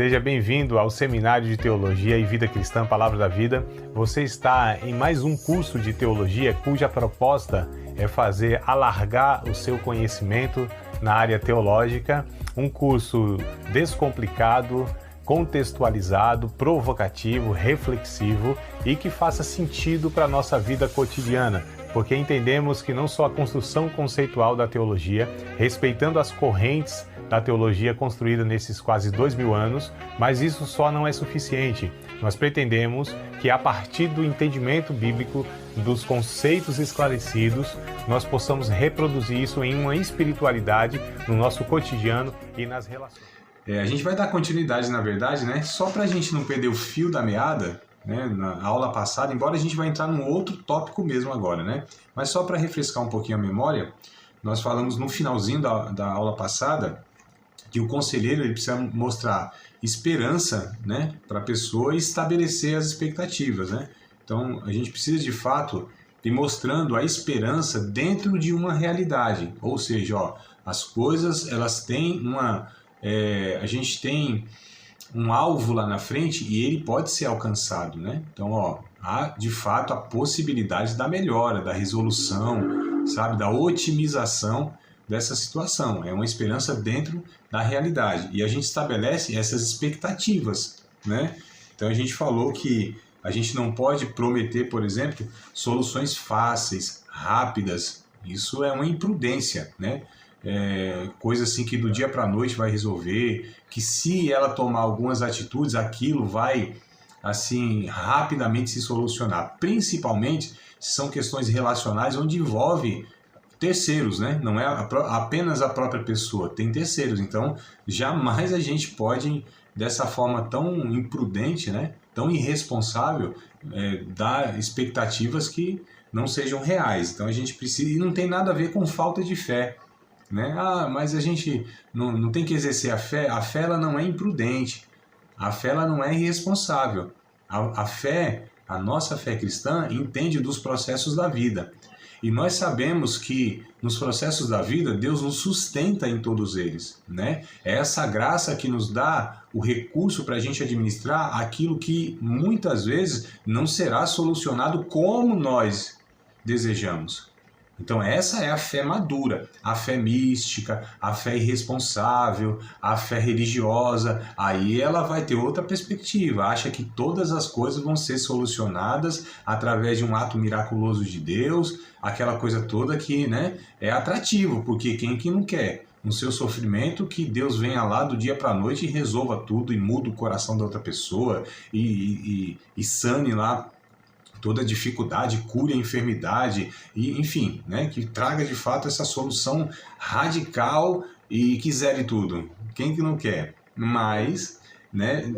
Seja bem-vindo ao Seminário de Teologia e Vida Cristã Palavra da Vida. Você está em mais um curso de teologia cuja proposta é fazer alargar o seu conhecimento na área teológica, um curso descomplicado, contextualizado, provocativo, reflexivo e que faça sentido para a nossa vida cotidiana, porque entendemos que não só a construção conceitual da teologia, respeitando as correntes da teologia construída nesses quase 2000 anos, mas isso só não é suficiente. Nós pretendemos que a partir do entendimento bíblico, dos conceitos esclarecidos, nós possamos reproduzir isso em uma espiritualidade no nosso cotidiano e nas relações. A gente vai dar continuidade, na verdade, né? Só para a gente não perder o fio da meada, né? Na aula passada, embora a gente vai entrar num outro tópico mesmo agora, né? Mas só para refrescar um pouquinho a memória, nós falamos no finalzinho da aula passada que o conselheiro ele precisa mostrar esperança, né, para a pessoa e estabelecer as expectativas, né? Então, a gente precisa, de fato, ir mostrando a esperança dentro de uma realidade. Ou seja, as coisas, elas têm a gente tem um alvo lá na frente e ele pode ser alcançado, né? Então, há, de fato, a possibilidade da melhora, da resolução, sabe, da otimização dessa situação. É uma esperança dentro da realidade. E a gente estabelece essas expectativas, né? Então a gente falou que a gente não pode prometer, por exemplo, soluções fáceis, rápidas. Isso é uma imprudência, né? Coisa assim que do dia para a noite vai resolver, que se ela tomar algumas atitudes, aquilo vai assim rapidamente se solucionar. Principalmente se são questões relacionais onde envolve terceiros, né? Não é apenas a própria pessoa, tem terceiros. Então, jamais a gente pode, dessa forma tão imprudente, né? Tão irresponsável, dar expectativas que não sejam reais. Então, a gente precisa, e não tem nada a ver com falta de fé, né? Mas a gente não tem que exercer a fé. A fé ela não é imprudente, a fé ela não é irresponsável. A fé, a nossa fé cristã, entende dos processos da vida. E nós sabemos que nos processos da vida, Deus nos sustenta em todos eles, né? É essa graça que nos dá o recurso para a gente administrar aquilo que muitas vezes não será solucionado como nós desejamos. Então essa é a fé madura, a fé mística, a fé irresponsável, a fé religiosa. Aí ela vai ter outra perspectiva, acha que todas as coisas vão ser solucionadas através de um ato miraculoso de Deus, aquela coisa toda que, né, é atrativo, porque quem que não quer? No seu sofrimento, que Deus venha lá do dia para a noite e resolva tudo e muda o coração da outra pessoa e sane lá toda dificuldade, cure a enfermidade, e, enfim, né, que traga de fato essa solução radical e que zere tudo. Quem que não quer? Mas, né,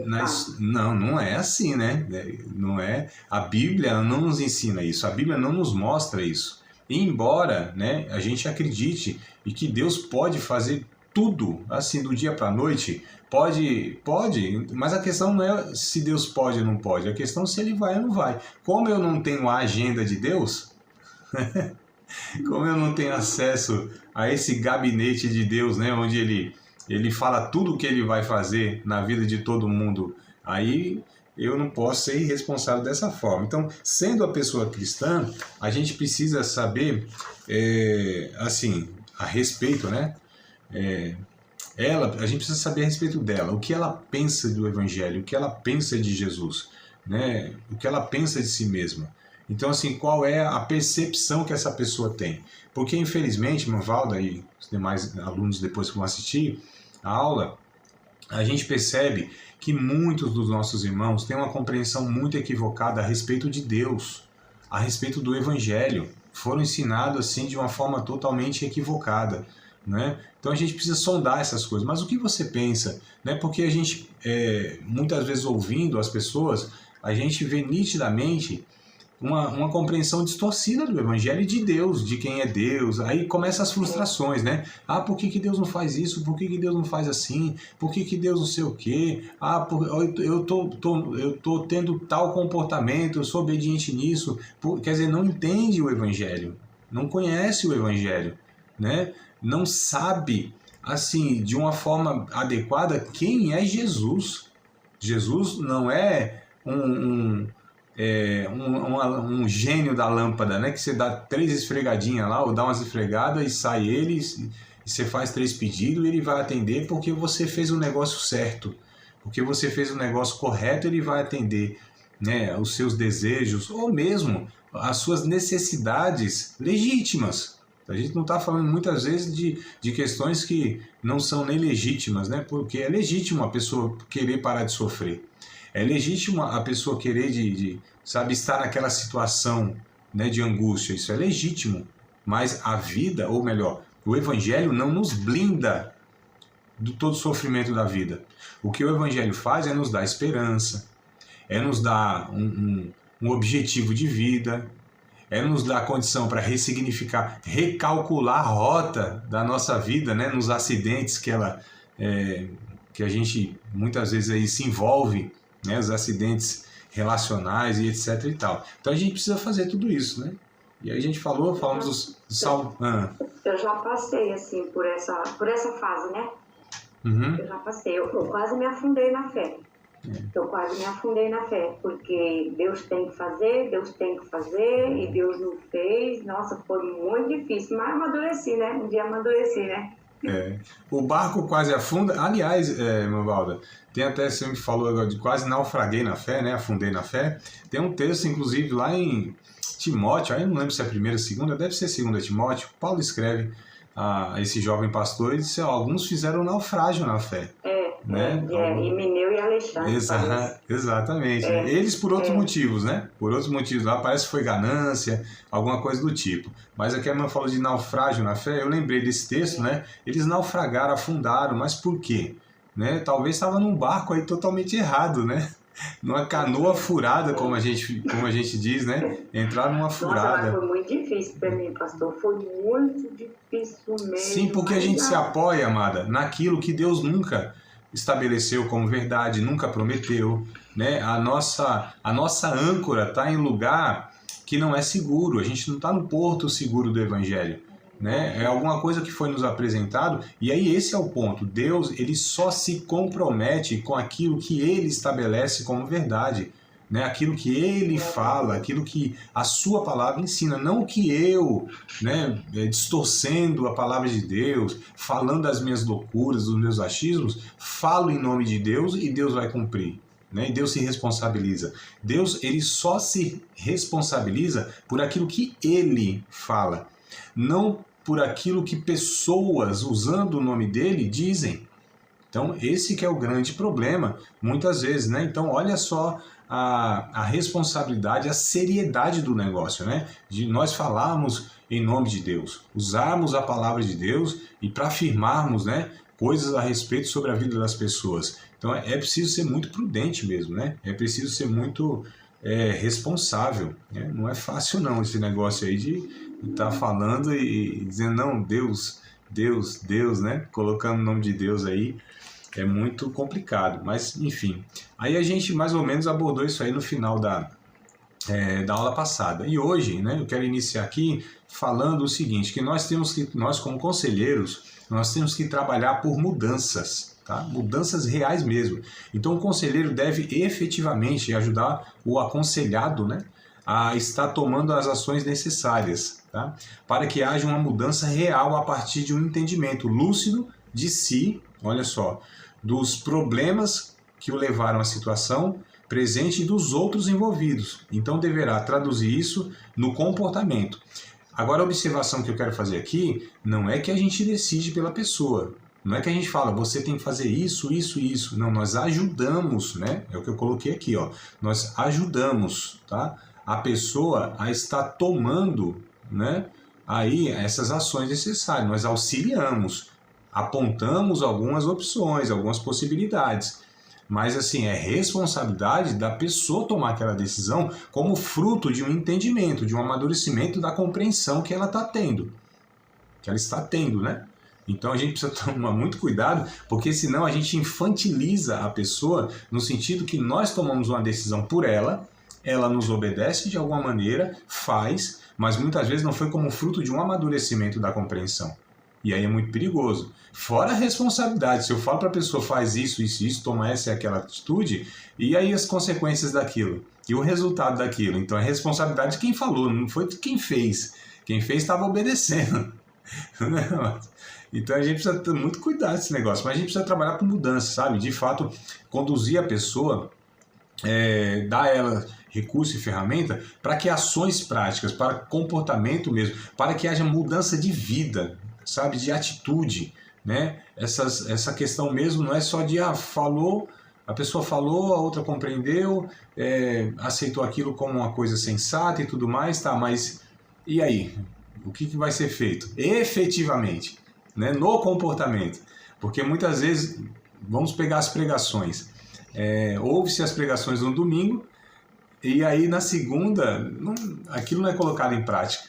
não é assim, né? Não é, a Bíblia não nos ensina isso, a Bíblia não nos mostra isso. E embora, né, a gente acredite e que Deus pode fazer tudo, assim, do dia para a noite, pode, mas a questão não é se Deus pode ou não pode, a questão é se ele vai ou não vai. Como eu não tenho a agenda de Deus, como eu não tenho acesso a esse gabinete de Deus, né, onde ele fala tudo o que ele vai fazer na vida de todo mundo, aí eu não posso ser irresponsável dessa forma. Então, sendo a pessoa cristã, a gente precisa saber, assim, a respeito, né, a gente precisa saber a respeito dela, o que ela pensa do Evangelho, o que ela pensa de Jesus, né? O que ela pensa de si mesma. Então, assim, qual é a percepção que essa pessoa tem? Porque, infelizmente, Manvalda e os demais alunos depois que vão assistir a aula, a gente percebe que muitos dos nossos irmãos têm uma compreensão muito equivocada a respeito de Deus, a respeito do Evangelho. Foram ensinados assim de uma forma totalmente equivocada, né? Então a gente precisa sondar essas coisas. Mas o que você pensa? Né? Porque a gente, muitas vezes ouvindo as pessoas, a gente vê nitidamente uma compreensão distorcida do Evangelho e de Deus, de quem é Deus. Aí começam as frustrações, né? Por que Deus não faz isso? Por que Deus não faz assim? Por que Deus não sei o quê? Eu tô tendo tal comportamento, eu sou obediente nisso. Quer dizer, não entende o Evangelho, não conhece o Evangelho, né? Não sabe, assim, de uma forma adequada quem é Jesus. Jesus não é um gênio da lâmpada, né? Que você dá 3 esfregadinhas lá, ou dá umas esfregadas e sai ele, e você faz 3 pedidos e ele vai atender porque você fez o negócio certo. Porque você fez o negócio correto, ele vai atender, né, os seus desejos, ou mesmo as suas necessidades legítimas. A gente não está falando muitas vezes de questões que não são nem legítimas, né? Porque é legítimo a pessoa querer parar de sofrer. É legítimo a pessoa querer sabe, estar naquela situação, né, de angústia. Isso é legítimo. Mas a vida, ou melhor, o Evangelho não nos blinda de todo o sofrimento da vida. O que o Evangelho faz é nos dar esperança, é nos dar um objetivo de vida, é nos dar condição para ressignificar, recalcular a rota da nossa vida, né, nos acidentes que a gente muitas vezes aí se envolve, né, os acidentes relacionais e etc e tal. Então a gente precisa fazer tudo isso, né? E aí a gente falamos dos Eu já passei assim por essa fase, né? Uhum. Eu já passei, eu quase me afundei na fé. Eu quase me afundei na fé, porque Deus tem que fazer, e Deus não fez. Nossa, foi muito difícil, mas amadureci, né? Um dia amadureci, né? O barco quase afunda. Aliás, Mavalda, tem até, você me falou agora de quase naufraguei na fé, né? Afundei na fé. Tem um texto, inclusive, lá em Timóteo, aí não lembro se é a primeira ou segunda, deve ser segunda Timóteo. Paulo escreve a esse jovem pastor e disse: alguns fizeram naufrágio na fé. Né? Emineu e Alexandre. Exatamente. Eles por outros motivos, né? Por outros motivos. Lá parece que foi ganância, alguma coisa do tipo. Mas aqui a irmã falou de naufrágio na fé, eu lembrei desse texto, né? Eles naufragaram, afundaram, mas por quê? Né? Talvez estava num barco aí totalmente errado, né? Numa canoa furada, como a gente diz, né? Entrar numa furada. Nossa, mas foi muito difícil para mim, pastor. Foi muito difícil mesmo. Sim, porque a gente se apoia, amada, naquilo que Deus nunca estabeleceu como verdade, nunca prometeu, né? A nossa âncora está em lugar que não é seguro. A gente não está no porto seguro do Evangelho, né? É alguma coisa que foi nos apresentado, e aí esse é o ponto. Deus, ele só se compromete com aquilo que ele estabelece como verdade, né? Aquilo que ele fala, aquilo que a sua palavra ensina, não o que eu, né, distorcendo a palavra de Deus, falando as minhas loucuras, os meus achismos, falo em nome de Deus e Deus vai cumprir. Né? E Deus se responsabiliza. Deus, ele só se responsabiliza por aquilo que ele fala, não por aquilo que pessoas usando o nome dele dizem. Então esse que é o grande problema muitas vezes, né? Então olha só a responsabilidade, a seriedade do negócio, né? De nós falarmos em nome de Deus, usarmos a palavra de Deus e para afirmarmos, né, coisas a respeito sobre a vida das pessoas. Então é preciso ser muito prudente mesmo, né? É preciso ser muito responsável, né? Não é fácil não esse negócio aí de estar falando e dizendo não, Deus, né? Colocando o nome de Deus aí. É muito complicado, mas enfim. Aí a gente mais ou menos abordou isso aí no final da aula passada. E hoje, né, eu quero iniciar aqui falando o seguinte, que nós como conselheiros, nós temos que trabalhar por mudanças, tá? Mudanças reais mesmo. Então o conselheiro deve efetivamente ajudar o aconselhado, né, a estar tomando as ações necessárias, tá? Para que haja uma mudança real a partir de um entendimento lúcido de si, olha só, dos problemas que o levaram à situação presente e dos outros envolvidos. Então deverá traduzir isso no comportamento. Agora a observação que eu quero fazer aqui não é que a gente decide pela pessoa. Não é que a gente fala, você tem que fazer isso, isso e isso. Não, nós ajudamos, né? É o que eu coloquei aqui, ó. Nós ajudamos, tá? A pessoa a estar tomando, né, aí essas ações necessárias. Nós auxiliamos. Apontamos algumas opções, algumas possibilidades, mas assim, é responsabilidade da pessoa tomar aquela decisão como fruto de um entendimento, de um amadurecimento da compreensão que ela está tendo, né? Então a gente precisa tomar muito cuidado, porque senão a gente infantiliza a pessoa no sentido que nós tomamos uma decisão por ela nos obedece de alguma maneira, faz, mas muitas vezes não foi como fruto de um amadurecimento da compreensão. E aí é muito perigoso. Fora a responsabilidade, se eu falo para a pessoa faz isso, isso, isso, toma essa e aquela atitude, e aí as consequências daquilo, e o resultado daquilo. Então é responsabilidade de quem falou, não foi de quem fez. Quem fez estava obedecendo. Então a gente precisa ter muito cuidado com esse negócio, mas a gente precisa trabalhar com mudança, sabe? De fato, conduzir a pessoa, dar a ela recurso e ferramenta para que ações práticas, para comportamento mesmo, para que haja mudança de vida, sabe? De atitude, né? Essa questão mesmo não é só de, falou, a pessoa falou, a outra compreendeu, aceitou aquilo como uma coisa sensata e tudo mais, tá? Mas e aí? O que vai ser feito? Efetivamente, né? No comportamento. Porque muitas vezes, vamos pegar as pregações, ouve-se as pregações no domingo, e aí na segunda, aquilo não é colocado em prática.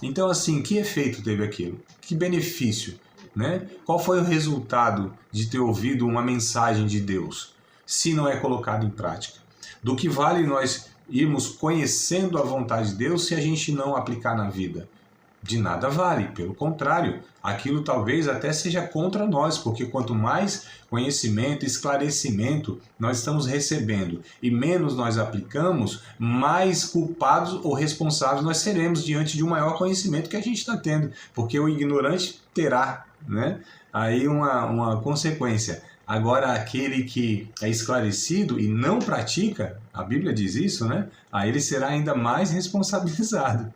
Então, assim, que efeito teve aquilo? Que benefício, né? Qual foi o resultado de ter ouvido uma mensagem de Deus, se não é colocado em prática? Do que vale nós irmos conhecendo a vontade de Deus se a gente não aplicar na vida? De nada vale, pelo contrário, aquilo talvez até seja contra nós, porque quanto mais conhecimento, esclarecimento nós estamos recebendo e menos nós aplicamos, mais culpados ou responsáveis nós seremos diante de um maior conhecimento que a gente está tendo, porque o ignorante terá, né, aí uma consequência. Agora, aquele que é esclarecido e não pratica, a Bíblia diz isso, né? Aí ele será ainda mais responsabilizado.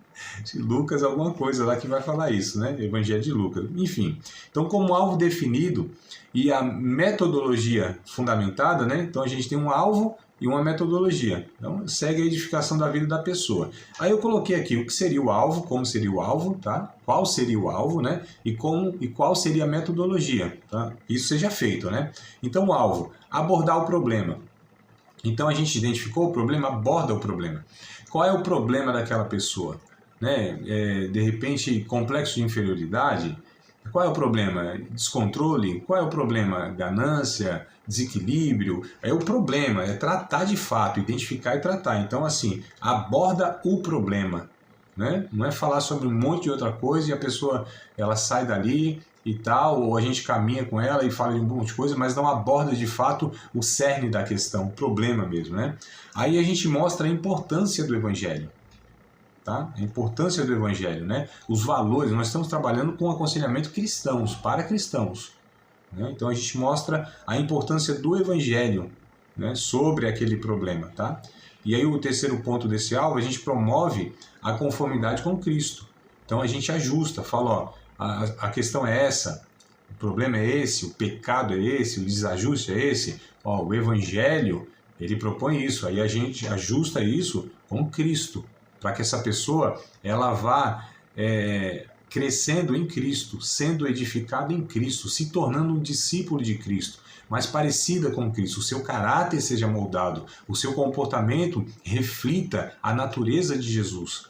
Lucas, alguma coisa lá que vai falar isso, né? Evangelho de Lucas. Enfim, então como alvo definido e a metodologia fundamentada, né? Então a gente tem um alvo e uma metodologia. Então segue a edificação da vida da pessoa. Aí eu coloquei aqui o que seria o alvo, como seria o alvo, tá? Qual seria o alvo, né? E qual seria a metodologia, tá? Isso seja feito, né? Então o alvo, abordar o problema. Então a gente identificou o problema, aborda o problema. Qual é o problema daquela pessoa? Né? De repente, complexo de inferioridade. Qual é o problema? Descontrole? Qual é o problema? Ganância? Desequilíbrio? É o problema, é tratar de fato, identificar e tratar. Então, assim, aborda o problema, né? Não é falar sobre um monte de outra coisa e a pessoa ela sai dali e tal, ou a gente caminha com ela e fala de um monte de coisa, mas não aborda de fato o cerne da questão, o problema mesmo, né? Aí a gente mostra a importância do Evangelho. Tá? A importância do Evangelho, né? Os valores, nós estamos trabalhando com aconselhamento cristãos, para cristãos, né? Então a gente mostra a importância do Evangelho, né, sobre aquele problema, tá? E aí o terceiro ponto desse alvo, a gente promove a conformidade com Cristo. Então a gente ajusta, fala, ó, a questão é essa, o problema é esse, o pecado é esse, o desajuste é esse, ó, o Evangelho, ele propõe isso, aí a gente ajusta isso com Cristo, para que essa pessoa ela vá crescendo em Cristo, sendo edificada em Cristo, se tornando um discípulo de Cristo, mais parecida com Cristo, o seu caráter seja moldado, o seu comportamento reflita a natureza de Jesus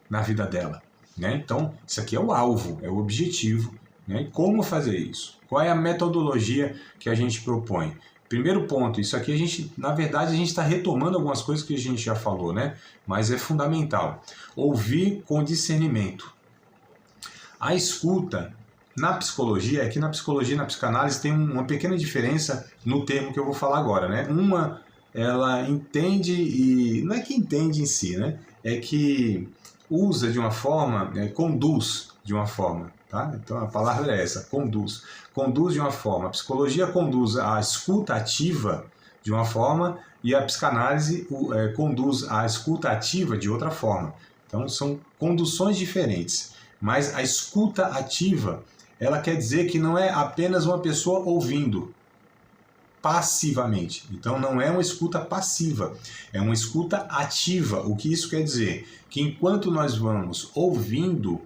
na vida dela, né? Então, isso aqui é o alvo, é o objetivo, né? Como fazer isso? Qual é a metodologia que a gente propõe? Primeiro ponto, isso aqui a gente, na verdade, a gente está retomando algumas coisas que a gente já falou, né? Mas é fundamental. Ouvir com discernimento. A escuta, na psicologia, aqui na psicologia e na psicanálise tem uma pequena diferença no termo que eu vou falar agora, né? Uma, ela entende e... não é que entende em si, né? É que usa de uma forma, conduz de uma forma. Tá? Então a palavra é essa, conduz. Conduz de uma forma. A psicologia conduz a escuta ativa de uma forma e a psicanálise conduz a escuta ativa de outra forma. Então são conduções diferentes. Mas a escuta ativa, ela quer dizer que não é apenas uma pessoa ouvindo passivamente. Então não é uma escuta passiva, é uma escuta ativa. O que isso quer dizer? Que enquanto nós vamos ouvindo,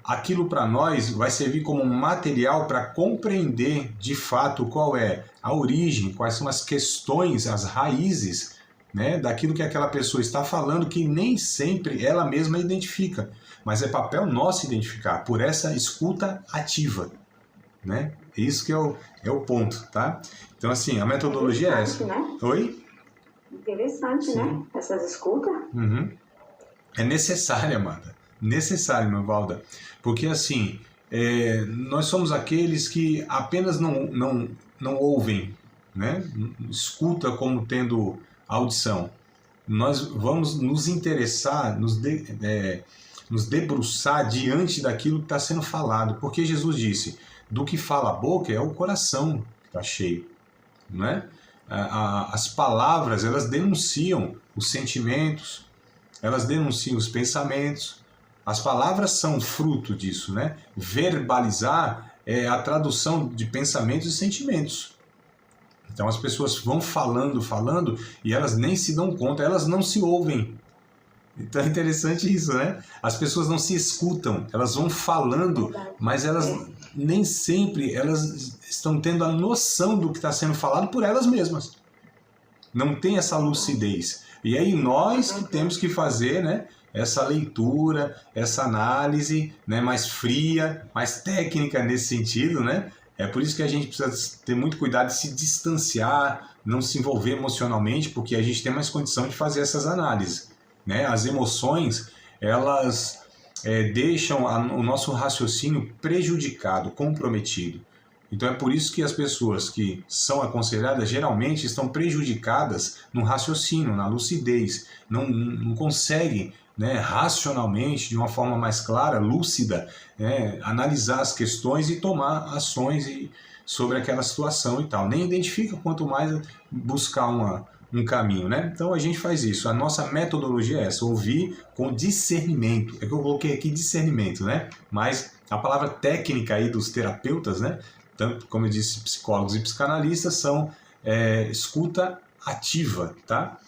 aquilo para nós vai servir como material para compreender de fato qual é a origem, quais são as questões, as raízes, né, daquilo que aquela pessoa está falando, que nem sempre ela mesma identifica, mas é papel nosso identificar por essa escuta ativa, né? Isso que é o ponto, tá? Então, assim, a metodologia é essa. Né? Oi? Interessante, sim, né? Essas escutas. Uhum. É necessária, Amanda. Necessário, meu Valda. Porque, assim, nós somos aqueles que apenas não ouvem, né? Escuta como tendo audição. Nós vamos nos interessar, nos debruçar diante daquilo que está sendo falado, porque Jesus disse, do que fala a boca é o coração que está cheio, não é? As palavras, elas denunciam os sentimentos, elas denunciam os pensamentos. As palavras são fruto disso, né? Verbalizar é a tradução de pensamentos e sentimentos. Então as pessoas vão falando e elas nem se dão conta, elas não se ouvem. Então é interessante isso, né? As pessoas não se escutam, elas vão falando, mas elas nem sempre elas estão tendo a noção do que está sendo falado por elas mesmas. Não tem essa lucidez. E aí nós que temos que fazer, né, essa leitura, essa análise, né, mais fria, mais técnica nesse sentido, né? É por isso que a gente precisa ter muito cuidado de se distanciar, não se envolver emocionalmente, porque a gente tem mais condição de fazer essas análises, né? As emoções, elas deixam o nosso raciocínio prejudicado, comprometido. Então é por isso que as pessoas que são aconselhadas geralmente estão prejudicadas no raciocínio, na lucidez, não conseguem, né, racionalmente, de uma forma mais clara, lúcida, analisar as questões e tomar ações sobre aquela situação e tal. Nem identifica, quanto mais buscar um caminho, né? Então a gente faz isso. A nossa metodologia é essa, ouvir com discernimento. É que eu coloquei aqui discernimento, né? Mas a palavra técnica aí dos terapeutas, né? Tanto, como eu disse, psicólogos e psicanalistas, são escuta ativa, tá?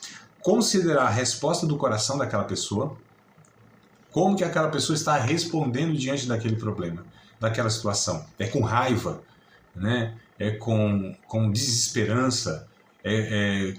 Considerar a resposta do coração daquela pessoa, como que aquela pessoa está respondendo diante daquele problema, daquela situação. É com raiva, né? É com desesperança.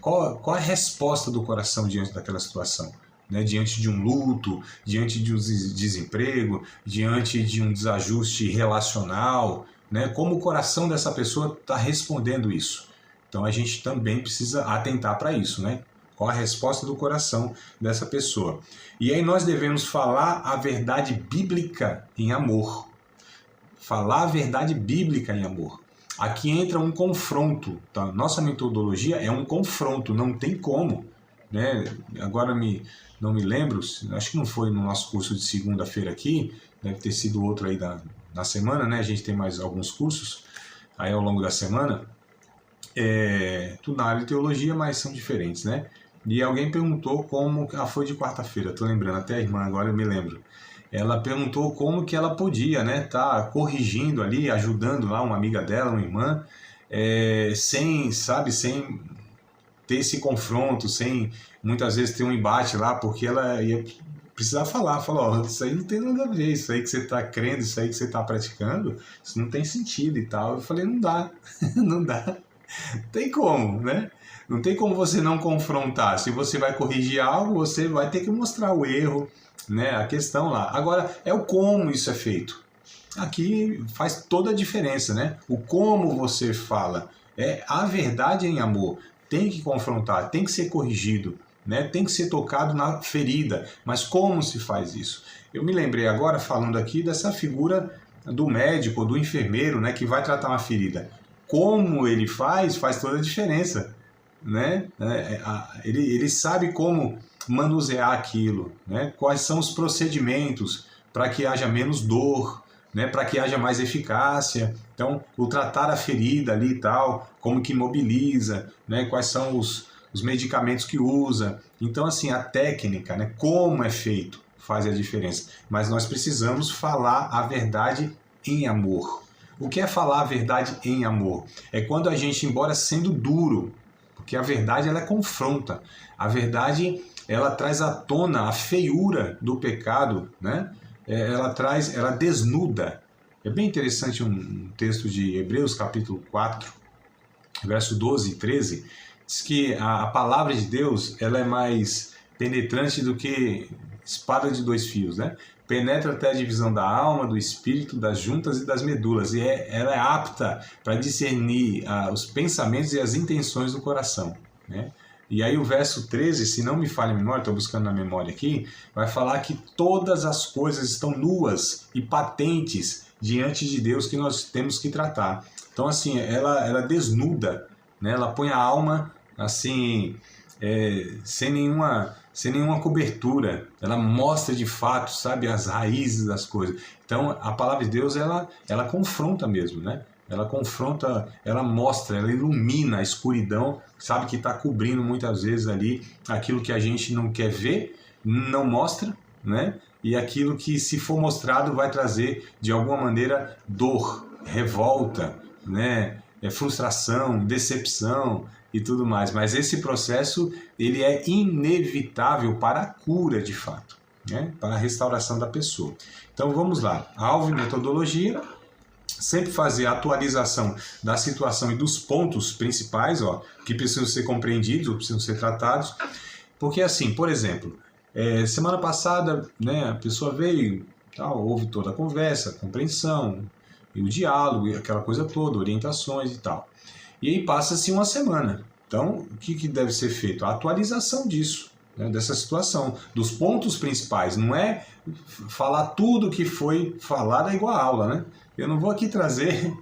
Qual a resposta do coração diante daquela situação? Né? Diante de um luto, diante de um desemprego, diante de um desajuste relacional, né? Como o coração dessa pessoa está respondendo isso? Então a gente também precisa atentar para isso, né? Qual a resposta do coração dessa pessoa? E aí nós devemos falar a verdade bíblica em amor. Falar a verdade bíblica em amor. Aqui entra um confronto. Tá? Nossa metodologia é um confronto, não tem como. Né? Agora não me lembro, acho que não foi no nosso curso de segunda-feira aqui, deve ter sido outro aí na semana, né? A gente tem mais alguns cursos aí ao longo da semana. Tudo na área de teologia, mas são diferentes, né? E alguém perguntou como... foi de quarta-feira, estou lembrando, até a irmã agora eu me lembro. Ela perguntou como que ela podia, né, tá corrigindo ali, ajudando lá uma amiga dela, uma irmã, sem ter esse confronto, sem muitas vezes ter um embate lá, porque ela ia precisar falou, isso aí não tem nada a ver, isso aí que você está crendo, isso aí que você está praticando, isso não tem sentido e tal. Eu falei, não dá, não dá. Tem como, né? Não tem como você não confrontar. Se você vai corrigir algo, você vai ter que mostrar o erro, né? A questão lá. Agora, é o como isso é feito. Aqui faz toda a diferença, né? O como você fala. A verdade em amor. Tem que confrontar, tem que ser corrigido, né? Tem que ser tocado na ferida. Mas como se faz isso? Eu me lembrei agora, falando aqui, dessa figura do médico, do enfermeiro, né? Que vai tratar uma ferida. Como ele faz toda a diferença, né? Ele sabe como manusear aquilo, né? Quais são os procedimentos para que haja menos dor, né? Para que haja mais eficácia. Então, o tratar a ferida ali e tal, como que imobiliza, né? Quais são os medicamentos que usa. Então, assim, a técnica, né? Como é feito, faz a diferença. Mas nós precisamos falar a verdade em amor. O que é falar a verdade em amor? É quando a gente, embora sendo duro, porque a verdade ela confronta, a verdade ela traz à tona a feiura do pecado, né? Ela desnuda. É bem interessante um texto de Hebreus, capítulo 4, verso 12 e 13, diz que a palavra de Deus ela é mais penetrante do que espada de dois fios, né? Penetra até a divisão da alma, do espírito, das juntas e das medulas, e ela é apta para discernir os pensamentos e as intenções do coração, né? E aí o verso 13, se não me falha a memória, estou buscando na memória aqui, vai falar que todas as coisas estão nuas e patentes diante de Deus que nós temos que tratar. Então, assim, ela desnuda, né? Ela põe a alma, assim, sem nenhuma cobertura. Ela mostra de fato, sabe, as raízes das coisas. Então, a palavra de Deus, ela confronta mesmo, né? Ela confronta, ela mostra, ela ilumina a escuridão, sabe, que está cobrindo muitas vezes ali aquilo que a gente não quer ver, não mostra, né? E aquilo que, se for mostrado, vai trazer, de alguma maneira, dor, revolta, né? Frustração, decepção e tudo mais. Mas esse processo, ele é inevitável para a cura, de fato, né? Para a restauração da pessoa. Então, vamos lá. Alvo e metodologia. Sempre fazer a atualização da situação e dos pontos principais, que precisam ser compreendidos ou precisam ser tratados. Porque, assim, por exemplo, semana passada, né, a pessoa veio, houve toda a conversa, a compreensão, e o diálogo, e aquela coisa toda, orientações e tal. E aí passa-se uma semana. Então, o que deve ser feito? A atualização disso, né, dessa situação, dos pontos principais. Não é falar tudo que foi falado igual a aula, né? Eu não vou aqui trazer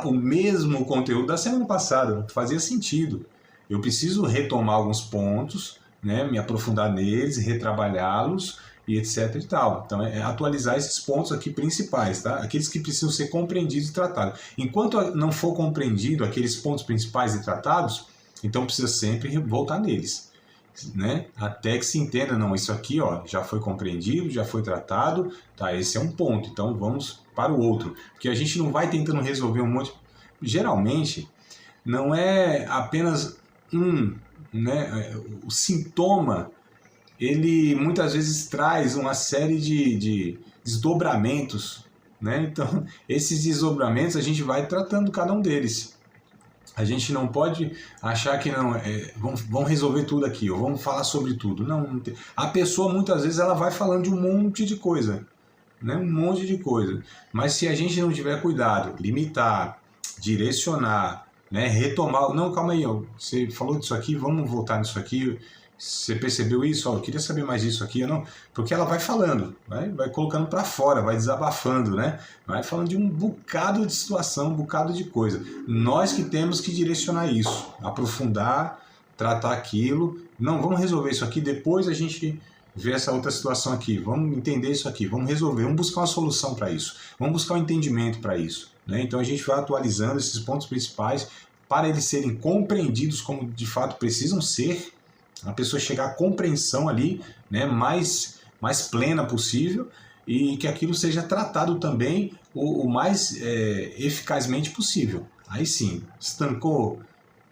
o mesmo conteúdo da semana passada, fazia sentido. Eu preciso retomar alguns pontos, né, me aprofundar neles, retrabalhá-los e etc e tal. Então, atualizar esses pontos aqui principais, tá? Aqueles que precisam ser compreendidos e tratados. Enquanto não for compreendido aqueles pontos principais e tratados, então precisa sempre voltar neles, né? Até que se entenda, não, isso aqui já foi compreendido, já foi tratado, tá? Esse é um ponto, então vamos para o outro. Porque a gente não vai tentando resolver um monte. Geralmente, não é apenas né? O sintoma, ele muitas vezes traz uma série de desdobramentos, né? Então, esses desdobramentos a gente vai tratando cada um deles. A gente não pode achar que não, vamos resolver tudo aqui, ou vamos falar sobre tudo. Não, a pessoa muitas vezes ela vai falando de um monte de coisa, né? Um monte de coisa. Mas se a gente não tiver cuidado, limitar, direcionar, né? Retomar, não, calma aí, você falou disso aqui, vamos voltar nisso aqui. Você percebeu isso? Eu queria saber mais disso aqui, não? Porque ela vai falando, vai colocando para fora, vai desabafando, né? Vai falando de um bocado de situação, um bocado de coisa. Nós que temos que direcionar isso, aprofundar, tratar aquilo. Não, vamos resolver isso aqui, depois a gente vê essa outra situação aqui. Vamos entender isso aqui, vamos resolver, vamos buscar uma solução para isso, vamos buscar um entendimento para isso, né? Então a gente vai atualizando esses pontos principais para eles serem compreendidos como de fato precisam ser, a pessoa chegar à compreensão ali, né, mais plena possível, e que aquilo seja tratado também o mais eficazmente possível. Aí sim, estancou,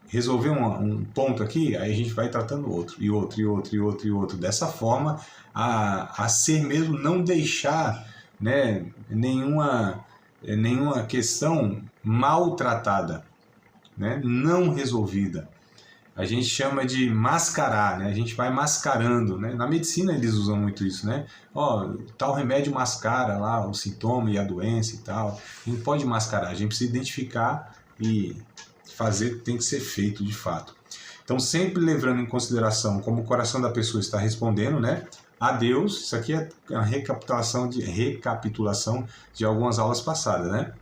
resolveu um ponto aqui, aí a gente vai tratando outro, e outro, e outro, e outro, e outro. Dessa forma, a ser mesmo não deixar, né, nenhuma questão maltratada, né, não resolvida. A gente chama de mascarar, né? A gente vai mascarando, né? Na medicina eles usam muito isso, né? Tal remédio mascara lá o sintoma e a doença e tal. A gente pode mascarar, a gente precisa identificar e fazer o que tem que ser feito de fato. Então, sempre levando em consideração como o coração da pessoa está respondendo, né, a Deus. Isso aqui é a recapitulação de algumas aulas passadas, né?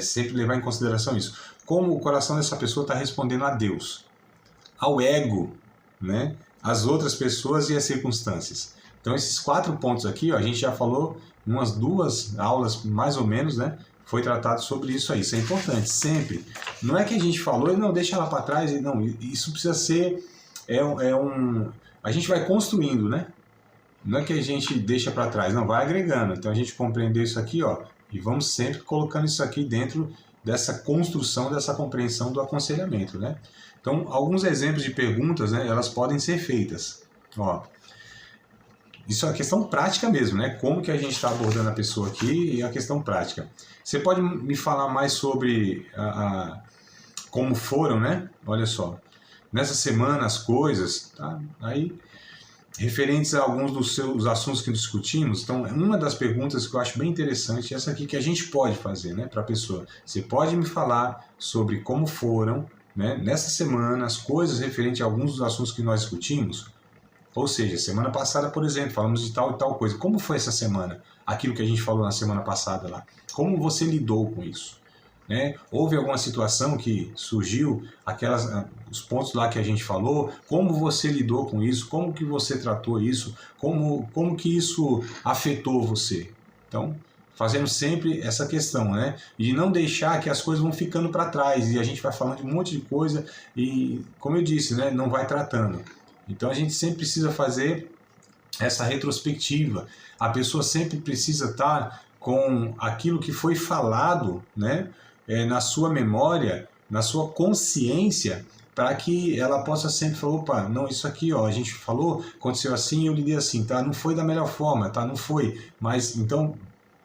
Sempre levar em consideração isso. Como o coração dessa pessoa está respondendo a Deus, ao ego, né, às outras pessoas e às circunstâncias. Então, esses 4 pontos aqui, a gente já falou em umas 2 aulas, mais ou menos, né, foi tratado sobre isso aí. Isso é importante, sempre. Não é que a gente falou e não, deixa lá para trás, e não, isso precisa ser, a gente vai construindo, né? Não é que a gente deixa para trás, não, vai agregando. Então, a gente compreendeu isso aqui, e vamos sempre colocando isso aqui dentro dessa construção, dessa compreensão do aconselhamento, né? Então, alguns exemplos de perguntas, né, elas podem ser feitas. Isso é uma questão prática mesmo, né? Como que a gente está abordando a pessoa aqui e a questão prática. Você pode me falar mais sobre como foram, né? Olha só, nessa semana as coisas, tá? Aí, referentes a alguns dos assuntos que discutimos. Então, uma das perguntas que eu acho bem interessante é essa aqui que a gente pode fazer, né, para a pessoa. Você pode me falar sobre como foram, né, nessa semana as coisas referentes a alguns dos assuntos que nós discutimos? Ou seja, semana passada, por exemplo, falamos de tal e tal coisa. Como foi essa semana? Aquilo que a gente falou na semana passada lá. Como você lidou com isso? Né? Houve alguma situação que surgiu, os pontos lá que a gente falou, como você lidou com isso, como que você tratou isso, como que isso afetou você. Então, fazendo sempre essa questão, né? De não deixar que as coisas vão ficando para trás e a gente vai falando de um monte de coisa e, como eu disse, né, não vai tratando. Então a gente sempre precisa fazer essa retrospectiva. A pessoa sempre precisa estar com aquilo que foi falado, né, na sua memória, na sua consciência, para que ela possa sempre falar, opa, não, isso aqui, ó, a gente falou, aconteceu assim, eu lidei assim, tá? Não foi da melhor forma, tá? Não foi, mas então,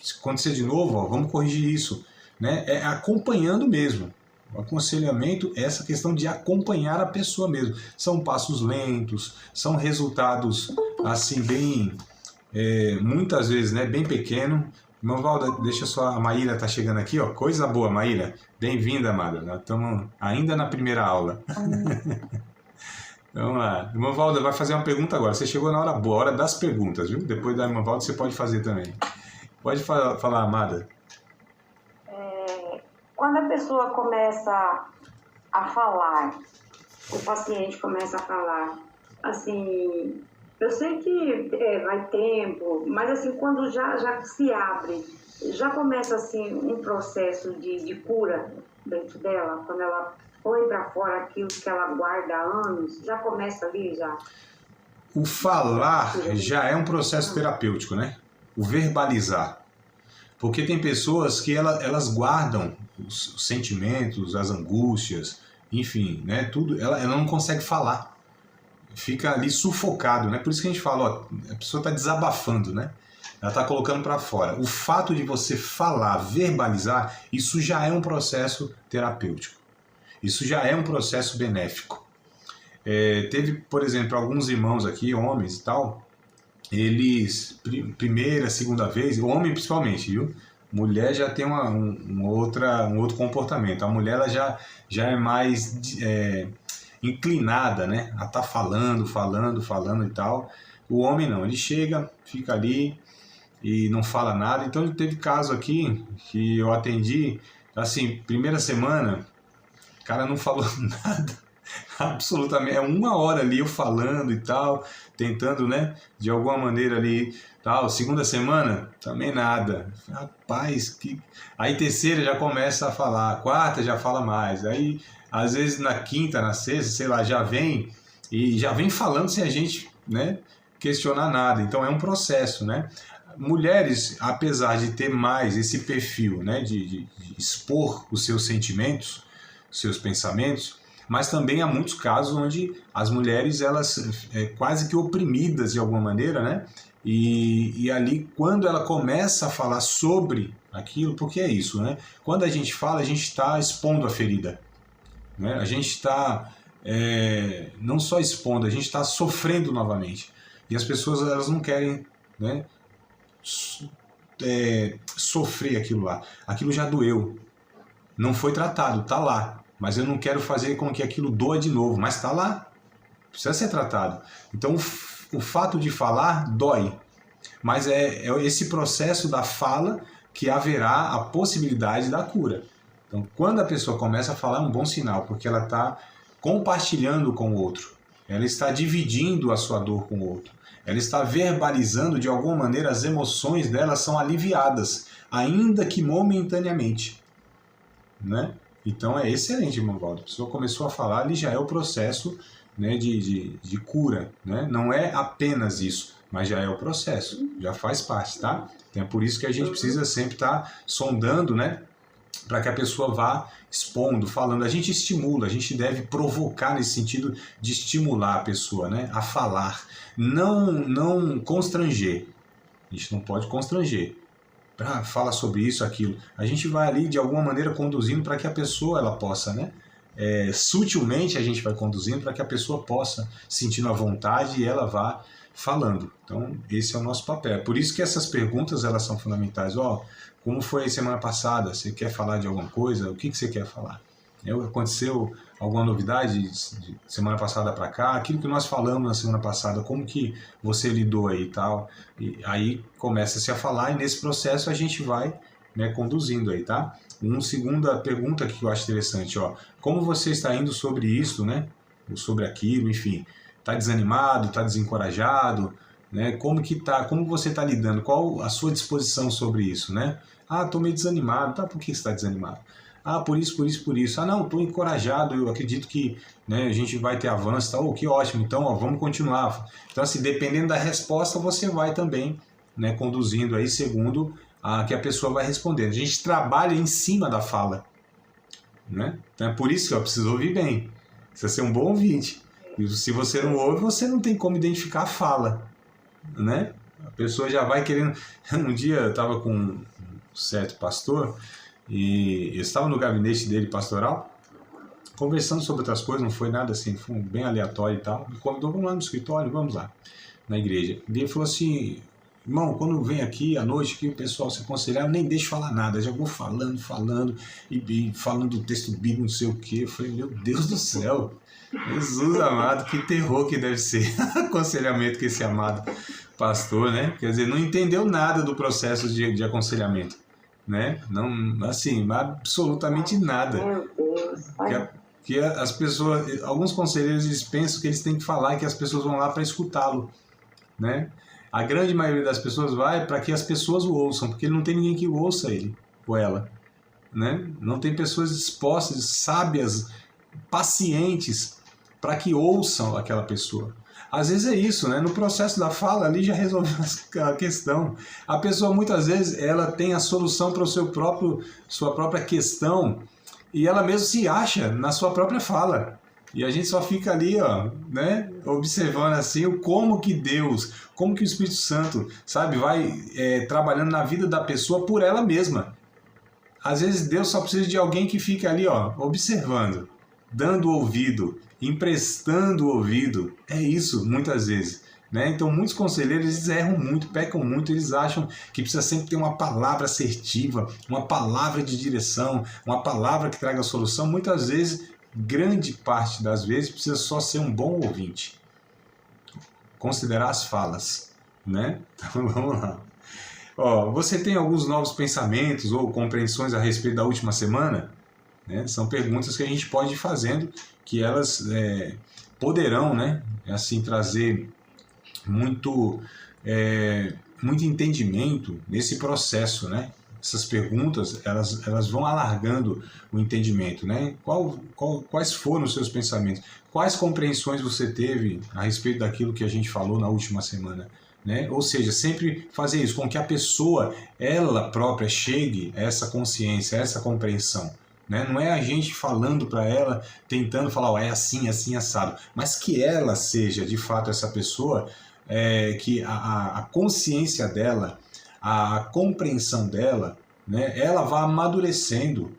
se acontecer de novo, ó, vamos corrigir isso, né? É acompanhando mesmo. O aconselhamento é essa questão de acompanhar a pessoa mesmo. São passos lentos, são resultados, assim, bem, muitas vezes, né, bem pequeno. Irmão Valda, deixa só, a Maíra tá chegando aqui, ó. Coisa boa, Maíra. Bem-vinda, amada. Nós estamos ainda na primeira aula. Vamos lá. Irmão Valda vai fazer uma pergunta agora. Você chegou na hora boa, hora das perguntas, viu? Depois da Irmã Valda você pode fazer também. Pode falar, amada. Quando a pessoa começa a falar, o paciente começa a falar, assim, eu sei que vai tempo, mas assim, quando já se abre, já começa assim um processo de cura dentro dela, quando ela põe para fora aquilo que ela guarda há anos, já começa ali já. O falar já é um processo terapêutico, né? O verbalizar. Porque tem pessoas que elas guardam os sentimentos, as angústias, enfim, né? Tudo, ela não consegue falar. Fica ali sufocado, né? Por isso que a gente fala, ó, a pessoa está desabafando, né? Ela está colocando para fora. O fato de você falar, verbalizar, isso já é um processo terapêutico. Isso já é um processo benéfico. Teve, por exemplo, alguns irmãos aqui, homens e tal, eles, primeira, segunda vez, o homem principalmente, viu? Mulher já tem um outro comportamento. A mulher ela já é mais inclinada, né? A estar falando e tal. O homem não, ele chega, fica ali e não fala nada. Então teve caso aqui que eu atendi, assim, primeira semana, o cara não falou nada, absolutamente, 1 hora ali eu falando e tal, tentando, né, de alguma maneira ali, tal. Segunda semana, também nada. Rapaz, aí terceira já começa a falar, quarta já fala mais, aí às vezes na quinta, na sexta, sei lá, já vem falando sem a gente, né, questionar nada. Então é um processo, né? Mulheres, apesar de ter mais esse perfil, né, de expor os seus sentimentos, os seus pensamentos, mas também há muitos casos onde as mulheres, elas quase que oprimidas de alguma maneira, né? E ali, quando ela começa a falar sobre aquilo, porque é isso, né? Quando a gente fala, a gente está expondo a ferida, né? A gente está não só expondo, a gente está sofrendo novamente. E as pessoas, elas não querem, né, sofrer aquilo lá. Aquilo já doeu, não foi tratado, tá lá. Mas eu não quero fazer com que aquilo doa de novo, mas está lá, precisa ser tratado. Então o fato de falar dói, mas é esse processo da fala que haverá a possibilidade da cura. Então quando a pessoa começa a falar é um bom sinal, porque ela está compartilhando com o outro, ela está dividindo a sua dor com o outro, ela está verbalizando de alguma maneira, as emoções dela são aliviadas, ainda que momentaneamente, né? Então é excelente, irmão Valdo. A pessoa começou a falar, ali já é o processo, né, de cura, né? Não é apenas isso, mas já é o processo, já faz parte, tá? Então é por isso que a gente precisa sempre estar sondando, né, para que a pessoa vá expondo, falando. A gente estimula, a gente deve provocar nesse sentido de estimular a pessoa, né, a falar, não constranger. A gente não pode constranger. Fala sobre isso, aquilo. A gente vai ali de alguma maneira conduzindo para que a pessoa ela possa, né? Sutilmente a gente vai conduzindo para que a pessoa possa, sentindo a vontade, e ela vá falando. Então esse é o nosso papel. Por isso que essas perguntas elas são fundamentais. Como foi a semana passada? Você quer falar de alguma coisa? O que você quer falar? Aconteceu alguma novidade de semana passada para cá? Aquilo que nós falamos na semana passada, como que você lidou aí e tal? E aí começa-se a falar e nesse processo a gente vai, né, conduzindo aí, tá? Uma segunda pergunta que eu acho interessante, ó. Como você está indo sobre isso, né? Ou sobre aquilo, enfim. Está desanimado, está desencorajado, né? Como você está lidando? Qual a sua disposição sobre isso, né? Ah, estou meio desanimado. Tá, por que você está desanimado? Ah, por isso, por isso, por isso. Ah, não, estou encorajado, eu acredito que, né, a gente vai ter avanço, tá? Oh, que ótimo, então, ó, vamos continuar. Então, assim, dependendo da resposta, você vai também, né, conduzindo aí segundo a que a pessoa vai respondendo. A gente trabalha em cima da fala, né? Então, é por isso que eu preciso ouvir bem. Precisa ser um bom ouvinte. E se você não ouve, você não tem como identificar a fala, né? A pessoa já vai querendo... Um dia eu estava com um certo pastor e eu estava no gabinete dele pastoral, conversando sobre outras coisas, não foi nada assim, foi bem aleatório e tal. Me convidou, vamos lá no escritório, vamos lá, na igreja. E ele falou assim, irmão, quando vem aqui à noite, que o pessoal se aconselhar, eu nem deixo falar nada, já vou falando, e falando do texto bíblico, não sei o quê. Eu falei, meu Deus do céu, Jesus amado, que terror que deve ser aconselhamento com esse amado pastor, né? Quer dizer, não entendeu nada do processo de aconselhamento, né? Não, assim, absolutamente nada. Meu Deus, olha. Que as pessoas, alguns conselheiros, eles pensam que eles têm que falar e que as pessoas vão lá para escutá-lo, né? A grande maioria das pessoas vai para que as pessoas o ouçam, porque não tem ninguém que ouça ele ou ela, né? Não tem pessoas dispostas, sábias, pacientes para que ouçam aquela pessoa. Às vezes é isso, né? No processo da fala ali já resolveu a questão. A pessoa muitas vezes ela tem a solução para sua própria questão e ela mesmo se acha na sua própria fala. E a gente só fica ali, ó, né, observando assim o como que Deus, como que o Espírito Santo, sabe, vai trabalhando na vida da pessoa por ela mesma. Às vezes Deus só precisa de alguém que fique ali, ó, observando, dando ouvido, emprestando ouvido. É isso, muitas vezes, né? Então muitos conselheiros, eles erram muito, pecam muito, eles acham que precisa sempre ter uma palavra assertiva, uma palavra de direção, uma palavra que traga solução. Muitas vezes, grande parte das vezes, precisa só ser um bom ouvinte. Considerar as falas, né? Então vamos lá. Ó, você tem alguns novos pensamentos ou compreensões a respeito da última semana? Né? São perguntas que a gente pode ir fazendo, que elas poderão, né, assim, trazer muito entendimento nesse processo, né? Essas perguntas, elas vão alargando o entendimento, né? Quais foram os seus pensamentos? Quais compreensões você teve a respeito daquilo que a gente falou na última semana? Né? Ou seja, sempre fazer isso, com que a pessoa, ela própria, chegue a essa consciência, a essa compreensão. Né? Não é a gente falando para ela, tentando falar, é assim, assim, assado, mas que ela seja, de fato, essa pessoa, que a consciência dela, a compreensão dela, né, ela vai amadurecendo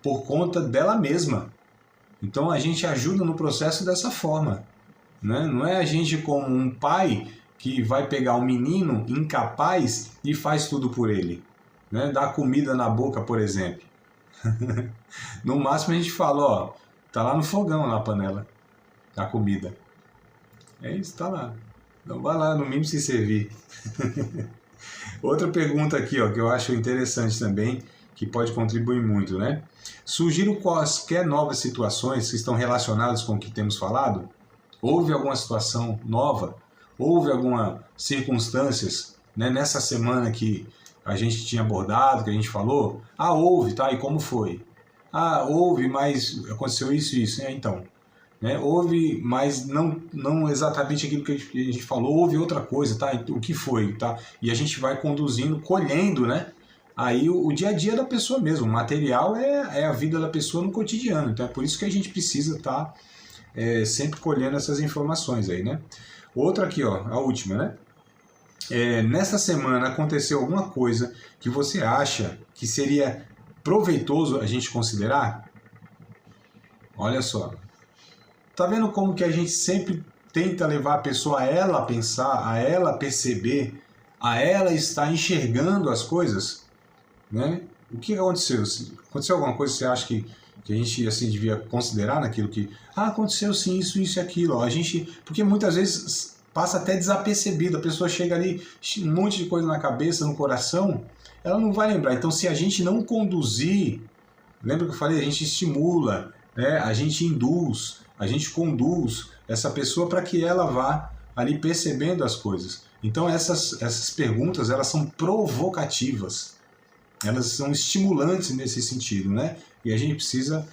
por conta dela mesma. Então a gente ajuda no processo dessa forma. Né? Não é a gente como um pai que vai pegar um menino incapaz e faz tudo por ele. Né? Dá comida na boca, por exemplo. No máximo a gente fala, ó, tá lá no fogão, na panela, a comida. É isso, tá lá. Então vai lá, no mínimo, se servir. Outra pergunta aqui, ó, que eu acho interessante também, que pode contribuir muito, né? Sugiro quaisquer novas situações que estão relacionadas com o que temos falado? Houve alguma situação nova? Houve algumas circunstâncias, né, nessa semana que a gente tinha abordado, que a gente falou? Ah, houve, tá? E como foi? Ah, houve, mas aconteceu isso e isso. Então, né? Houve, mas não exatamente aquilo que a gente falou, houve outra coisa, tá? O que foi, tá? E a gente vai conduzindo, colhendo, né? Aí o dia a dia da pessoa mesmo, o material é a vida da pessoa no cotidiano. Então é por isso que a gente precisa estar sempre colhendo essas informações aí, né? Outra aqui, ó, a última, né? Nessa semana aconteceu alguma coisa que você acha que seria proveitoso a gente considerar? Olha só. Tá vendo como que a gente sempre tenta levar a pessoa a ela pensar, a ela perceber, a ela estar enxergando as coisas? Né? O que aconteceu? Aconteceu alguma coisa que você acha que a gente assim devia considerar naquilo que aconteceu sim isso e aquilo, ó. Porque muitas vezes passa até desapercebido, a pessoa chega ali, um monte de coisa na cabeça, no coração, ela não vai lembrar. Então, se a gente não conduzir, lembra que eu falei, a gente estimula, né? A gente induz, a gente conduz essa pessoa para que ela vá ali percebendo as coisas. Então, essas perguntas, elas são provocativas, elas são estimulantes nesse sentido, né? E a gente precisa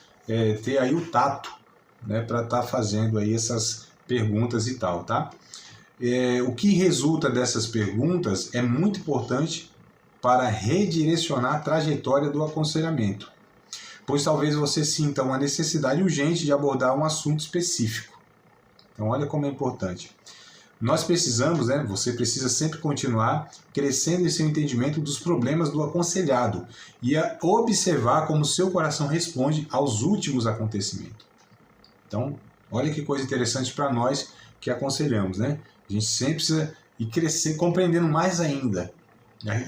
ter aí o tato, né, para estar fazendo aí essas perguntas e tal, tá? O que resulta dessas perguntas é muito importante para redirecionar a trajetória do aconselhamento, pois talvez você sinta uma necessidade urgente de abordar um assunto específico. Então, olha como é importante. Nós precisamos, né, você precisa sempre continuar crescendo em seu entendimento dos problemas do aconselhado e a observar como seu coração responde aos últimos acontecimentos. Então, olha que coisa interessante para nós que aconselhamos, né? A gente sempre precisa ir crescer, compreendendo mais ainda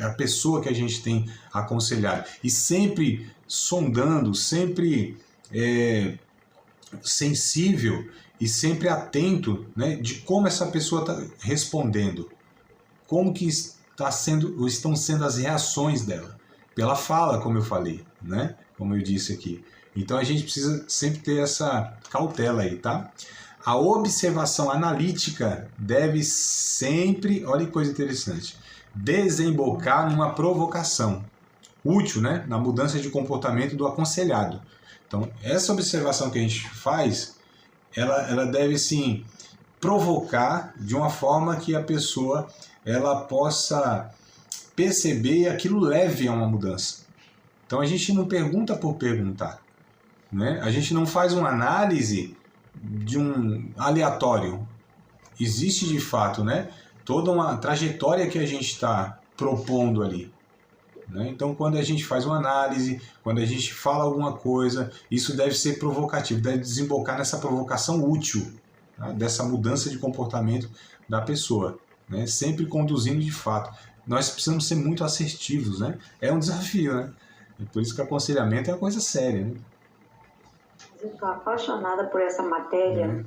a pessoa que a gente tem aconselhado e sempre sondando, sempre sensível e sempre atento, né, de como essa pessoa está respondendo, como que estão sendo as reações dela, pela fala, como eu falei, né, como eu disse aqui. Então a gente precisa sempre ter essa cautela aí, tá? A observação analítica deve sempre, olha que coisa interessante, desembocar numa provocação útil, né, na mudança de comportamento do aconselhado. Então, essa observação que a gente faz, ela deve, sim, provocar de uma forma que a pessoa ela possa perceber e aquilo leve a uma mudança. Então, a gente não pergunta por perguntar, né? A gente não faz uma análise de um aleatório. Existe, de fato, né, toda uma trajetória que a gente está propondo ali. Então, quando a gente faz uma análise, quando a gente fala alguma coisa, isso deve ser provocativo, deve desembocar nessa provocação útil, tá? Dessa mudança de comportamento da pessoa, né? Sempre conduzindo de fato. Nós precisamos ser muito assertivos, né? É um desafio, né? É por isso que aconselhamento é uma coisa séria, né? Eu estou apaixonada por essa matéria.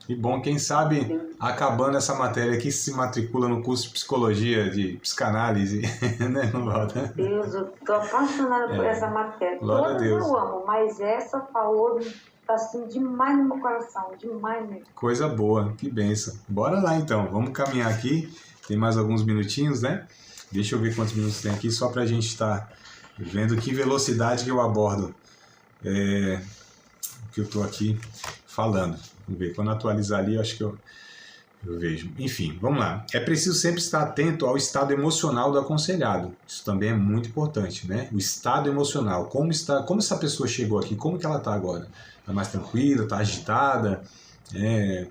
E bom, quem sabe, acabando essa matéria aqui, se matricula no curso de psicologia, de psicanálise, né, Valda? Deus, eu estou apaixonada por essa matéria. Glória Todas a Deus. eu amo, mas essa falou assim demais no meu coração, demais mesmo. Coisa boa, que bênção. Bora lá então, vamos caminhar aqui, tem mais alguns minutinhos, né? Deixa eu ver quantos minutos tem aqui, só para a gente estar vendo que velocidade que eu abordo o que eu estou aqui falando. Vamos ver, quando atualizar ali, eu acho que eu vejo. Enfim, vamos lá. É preciso sempre estar atento ao estado emocional do aconselhado. Isso também é muito importante, né? O estado emocional. Como essa pessoa chegou aqui? Como que ela está agora? Está mais tranquila? Está agitada?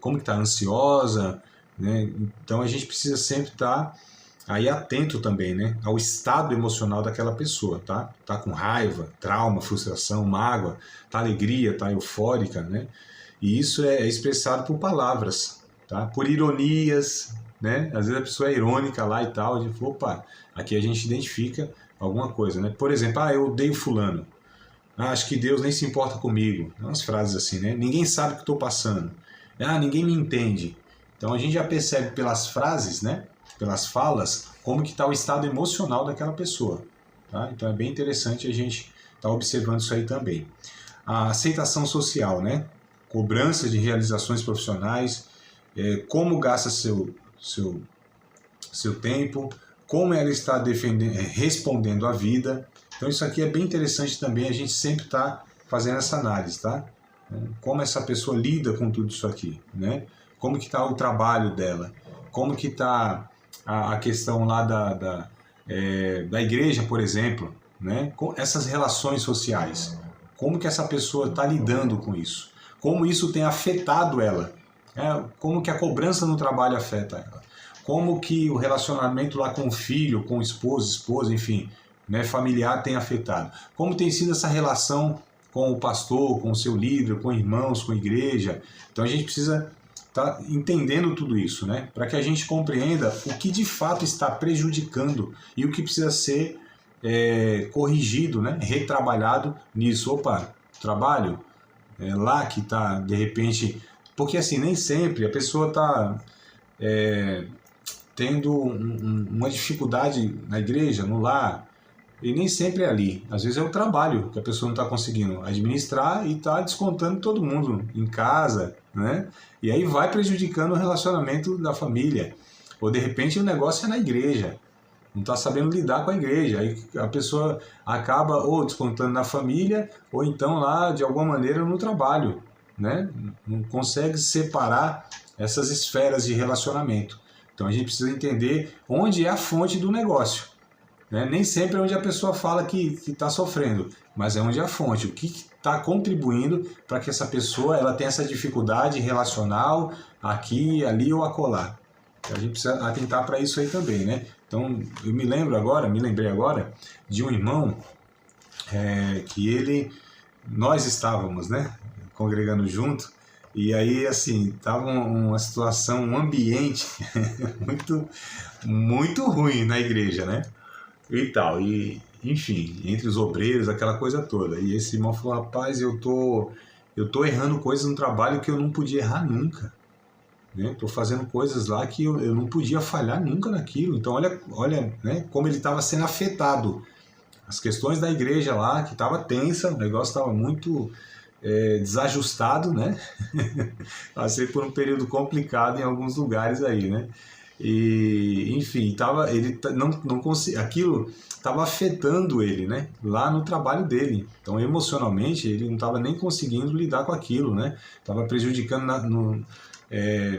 Como que está ansiosa? Né? Então, a gente precisa sempre estar aí atento também, né, ao estado emocional daquela pessoa, tá? Tá com raiva, trauma, frustração, mágoa, tá alegria, tá eufórica, né? E isso é expressado por palavras, tá? Por ironias, né? Às vezes a pessoa é irônica lá e tal, a gente fala, opa, aqui a gente identifica alguma coisa, né? Por exemplo, eu odeio fulano. Acho que Deus nem se importa comigo. Umas frases assim, né? Ninguém sabe o que estou passando. Ninguém me entende. Então a gente já percebe pelas frases, né? Pelas falas, como que está o estado emocional daquela pessoa. Tá? Então é bem interessante a gente estar observando isso aí também. A aceitação social, né? Cobrança de realizações profissionais, como gasta seu tempo, como ela está respondendo à vida. Então isso aqui é bem interessante também, a gente sempre está fazendo essa análise, tá? Como essa pessoa lida com tudo isso aqui, né? Como que está o trabalho dela, como que está a questão lá da igreja, por exemplo, né? Com essas relações sociais, como que essa pessoa está lidando com isso, como isso tem afetado ela, como que a cobrança no trabalho afeta ela, como que o relacionamento lá com o filho, com o esposa, enfim, né, familiar tem afetado, como tem sido essa relação com o pastor, com o seu líder, com irmãos, com a igreja. Então a gente precisa estar entendendo tudo isso, né, para que a gente compreenda o que de fato está prejudicando e o que precisa ser corrigido, né, retrabalhado nisso. Opa, trabalho, lá que está, de repente... Porque assim, nem sempre a pessoa está tendo uma dificuldade na igreja, no lar, e nem sempre é ali. Às vezes é o trabalho que a pessoa não está conseguindo administrar e está descontando todo mundo em casa, né? E aí vai prejudicando o relacionamento da família. Ou de repente o negócio é na igreja, não está sabendo lidar com a igreja. Aí a pessoa acaba ou descontando na família, ou então lá de alguma maneira no trabalho, né? Não consegue separar essas esferas de relacionamento. Então a gente precisa entender onde é a fonte do negócio, né? Nem sempre é onde a pessoa fala que está sofrendo, mas é onde é a fonte, o que está contribuindo para que essa pessoa ela tenha essa dificuldade relacional aqui, ali ou acolá. Então a gente precisa atentar para isso aí também, né? Então eu me lembrei agora de um irmão que nós estávamos, né, congregando junto, e aí assim, estava uma situação, um ambiente muito, muito ruim na igreja, né? E tal, e enfim, entre os obreiros, aquela coisa toda. E esse irmão falou: rapaz, eu tô errando coisas no trabalho que eu não podia errar nunca, né? Estou fazendo coisas lá que eu não podia falhar nunca naquilo. Então olha, né, como ele estava sendo afetado. As questões da igreja lá, que estava tensa, o negócio estava muito desajustado, né? Passei por um período complicado em alguns lugares aí, né? E enfim, aquilo estava afetando ele, né? Lá no trabalho dele. Então emocionalmente ele não estava nem conseguindo lidar com aquilo, né? Estava prejudicando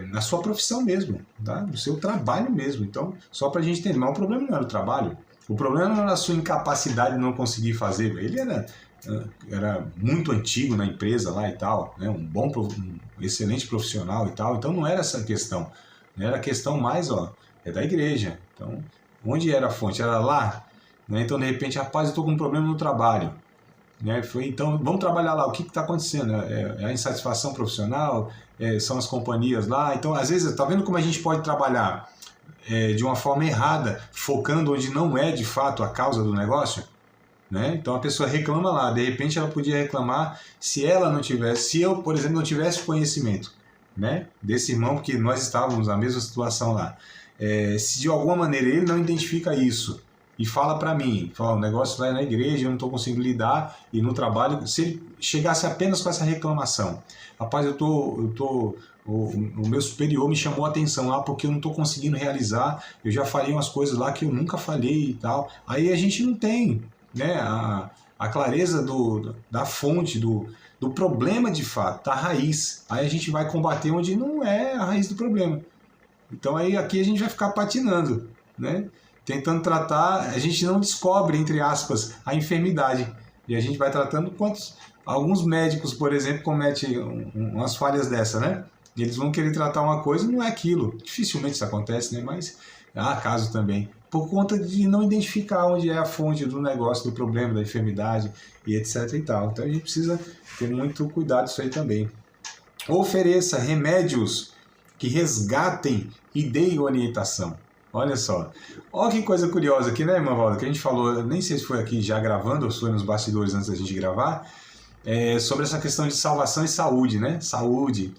na sua profissão mesmo, tá? No seu trabalho mesmo. Então, só para a gente entender, mas o problema não era o trabalho, o problema não era a sua incapacidade de não conseguir fazer. Ele era muito antigo na empresa lá e tal, né? Um excelente profissional e tal. Então não era essa a questão. Era a questão mais, da igreja. Então, onde era a fonte? Era lá, né? Então, de repente, rapaz, eu estou com um problema no trabalho, né? Então, vamos trabalhar lá. O que está acontecendo? É a insatisfação profissional? São as companhias lá? Então, às vezes, está vendo como a gente pode trabalhar de uma forma errada, focando onde não é, de fato, a causa do negócio? Né? Então, a pessoa reclama lá. De repente, ela podia reclamar se eu, por exemplo, não tivesse conhecimento, né, desse irmão, porque nós estávamos na mesma situação lá. Se de alguma maneira ele não identifica isso e fala para mim, o negócio lá é na igreja, eu não estou conseguindo lidar, e no trabalho, se ele chegasse apenas com essa reclamação: rapaz, o meu superior me chamou a atenção lá porque eu não estou conseguindo realizar, eu já falei umas coisas lá que eu nunca falei e tal. Aí a gente não tem, né, a clareza da fonte, do problema de fato, da raiz. Aí a gente vai combater onde não é a raiz do problema. Então aí aqui a gente vai ficar patinando, né? Tentando tratar, a gente não descobre, entre aspas, a enfermidade. E a gente vai tratando alguns médicos, por exemplo, cometem umas falhas dessa, né? E eles vão querer tratar uma coisa e não é aquilo. Dificilmente isso acontece, né? Mas há caso também. Por conta de não identificar onde é a fonte do negócio, do problema, da enfermidade e etc e tal. Então a gente precisa ter muito cuidado disso aí também. Ofereça remédios que resgatem e deem orientação. Olha só. Olha que coisa curiosa aqui, né, irmã Valda? Que a gente falou, nem sei se foi aqui já gravando ou se foi nos bastidores antes da gente gravar, sobre essa questão de salvação e saúde, né? Saúde.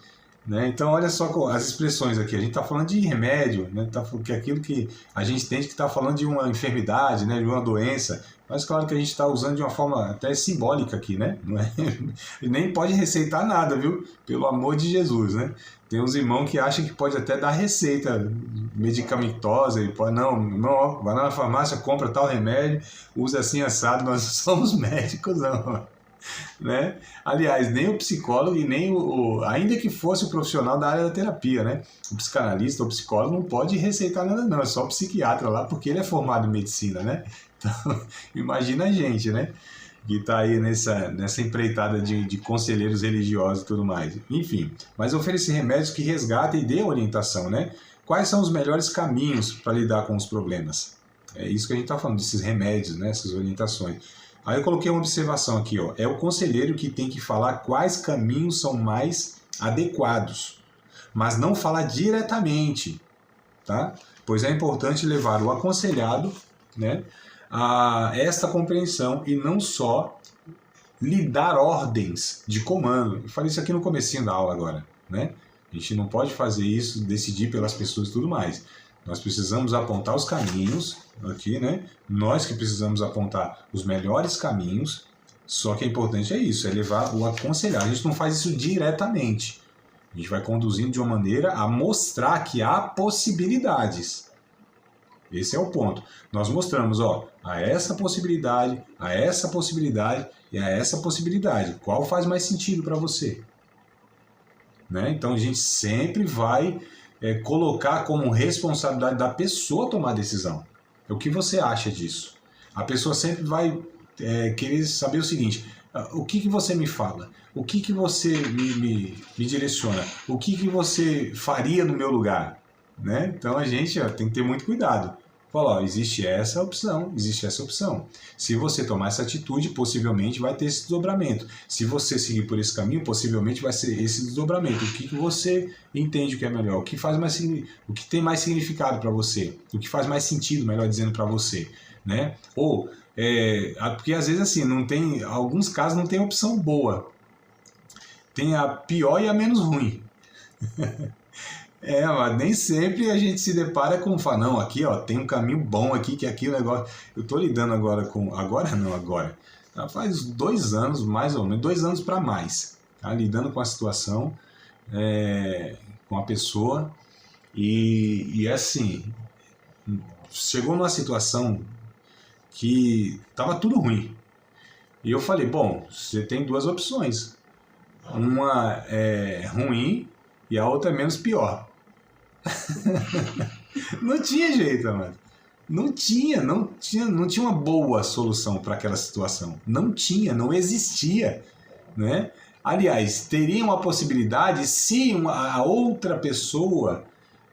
Né? Então, olha só as expressões aqui. A gente está falando de remédio, né? Que é aquilo que a gente entende que está falando de uma enfermidade, né? De uma doença. Mas claro que a gente está usando de uma forma até simbólica aqui, né? Não é? E nem pode receitar nada, viu? Pelo amor de Jesus, né? Tem uns irmãos que acham que pode até dar receita medicamentosa e pode, não, vai lá na farmácia, compra tal remédio, usa assim assado. Nós não somos médicos, não. Né? Aliás, nem o psicólogo e nem ainda que fosse o profissional da área da terapia, né? O psicanalista ou psicólogo não pode receitar nada, não. É só o psiquiatra lá, porque ele é formado em medicina, né? Então, imagina a gente, né? Que está aí nessa empreitada de conselheiros religiosos e tudo mais. Enfim, mas oferecer remédios que resgatem e dêem orientação, né? Quais são os melhores caminhos para lidar com os problemas? É isso que a gente está falando, desses remédios, né? Essas orientações. Aí eu coloquei uma observação aqui, ó. É o conselheiro que tem que falar quais caminhos são mais adequados, mas não falar diretamente, tá? Pois é importante levar o aconselhado, né, a esta compreensão e não só lhe dar ordens de comando. Eu falei isso aqui no comecinho da aula agora, né? A gente não pode fazer isso, decidir pelas pessoas e tudo mais. Nós precisamos apontar os caminhos aqui, né? Nós que precisamos apontar os melhores caminhos, só que é importante isso, é levar o aconselhar. A gente não faz isso diretamente. A gente vai conduzindo de uma maneira a mostrar que há possibilidades. Esse é o ponto. Nós mostramos, ó, a essa possibilidade, a essa possibilidade e a essa possibilidade. Qual faz mais sentido para você? Né? Então a gente sempre vai colocar como responsabilidade da pessoa tomar a decisão. O que você acha disso? A pessoa sempre vai querer saber o seguinte: o que você me fala? O que você me direciona? O que você faria no meu lugar? Né? Então a gente tem que ter muito cuidado. Fala, ó, existe essa opção, existe essa opção. Se você tomar essa atitude, possivelmente vai ter esse desdobramento. Se você seguir por esse caminho, possivelmente vai ser esse desdobramento. O que você entende que é melhor? O que tem mais significado para você? O que faz mais sentido, melhor dizendo, para você? Né? Ou, porque às vezes assim, alguns casos não tem opção boa. Tem a pior e a menos ruim. Mas nem sempre a gente se depara com, não, aqui ó, tem um caminho bom aqui, que aqui o negócio... Eu estou lidando agora com... Agora. Faz 2 anos, mais ou menos, 2 anos para mais, tá? Lidando com a situação, com a pessoa, e assim, chegou numa situação que estava tudo ruim. E eu falei, bom, você tem 2 opções. Uma é ruim e a outra é menos pior. Não tinha jeito, mano. Não tinha uma boa solução para aquela situação. Não existia, né? Aliás, teria uma possibilidade se a outra pessoa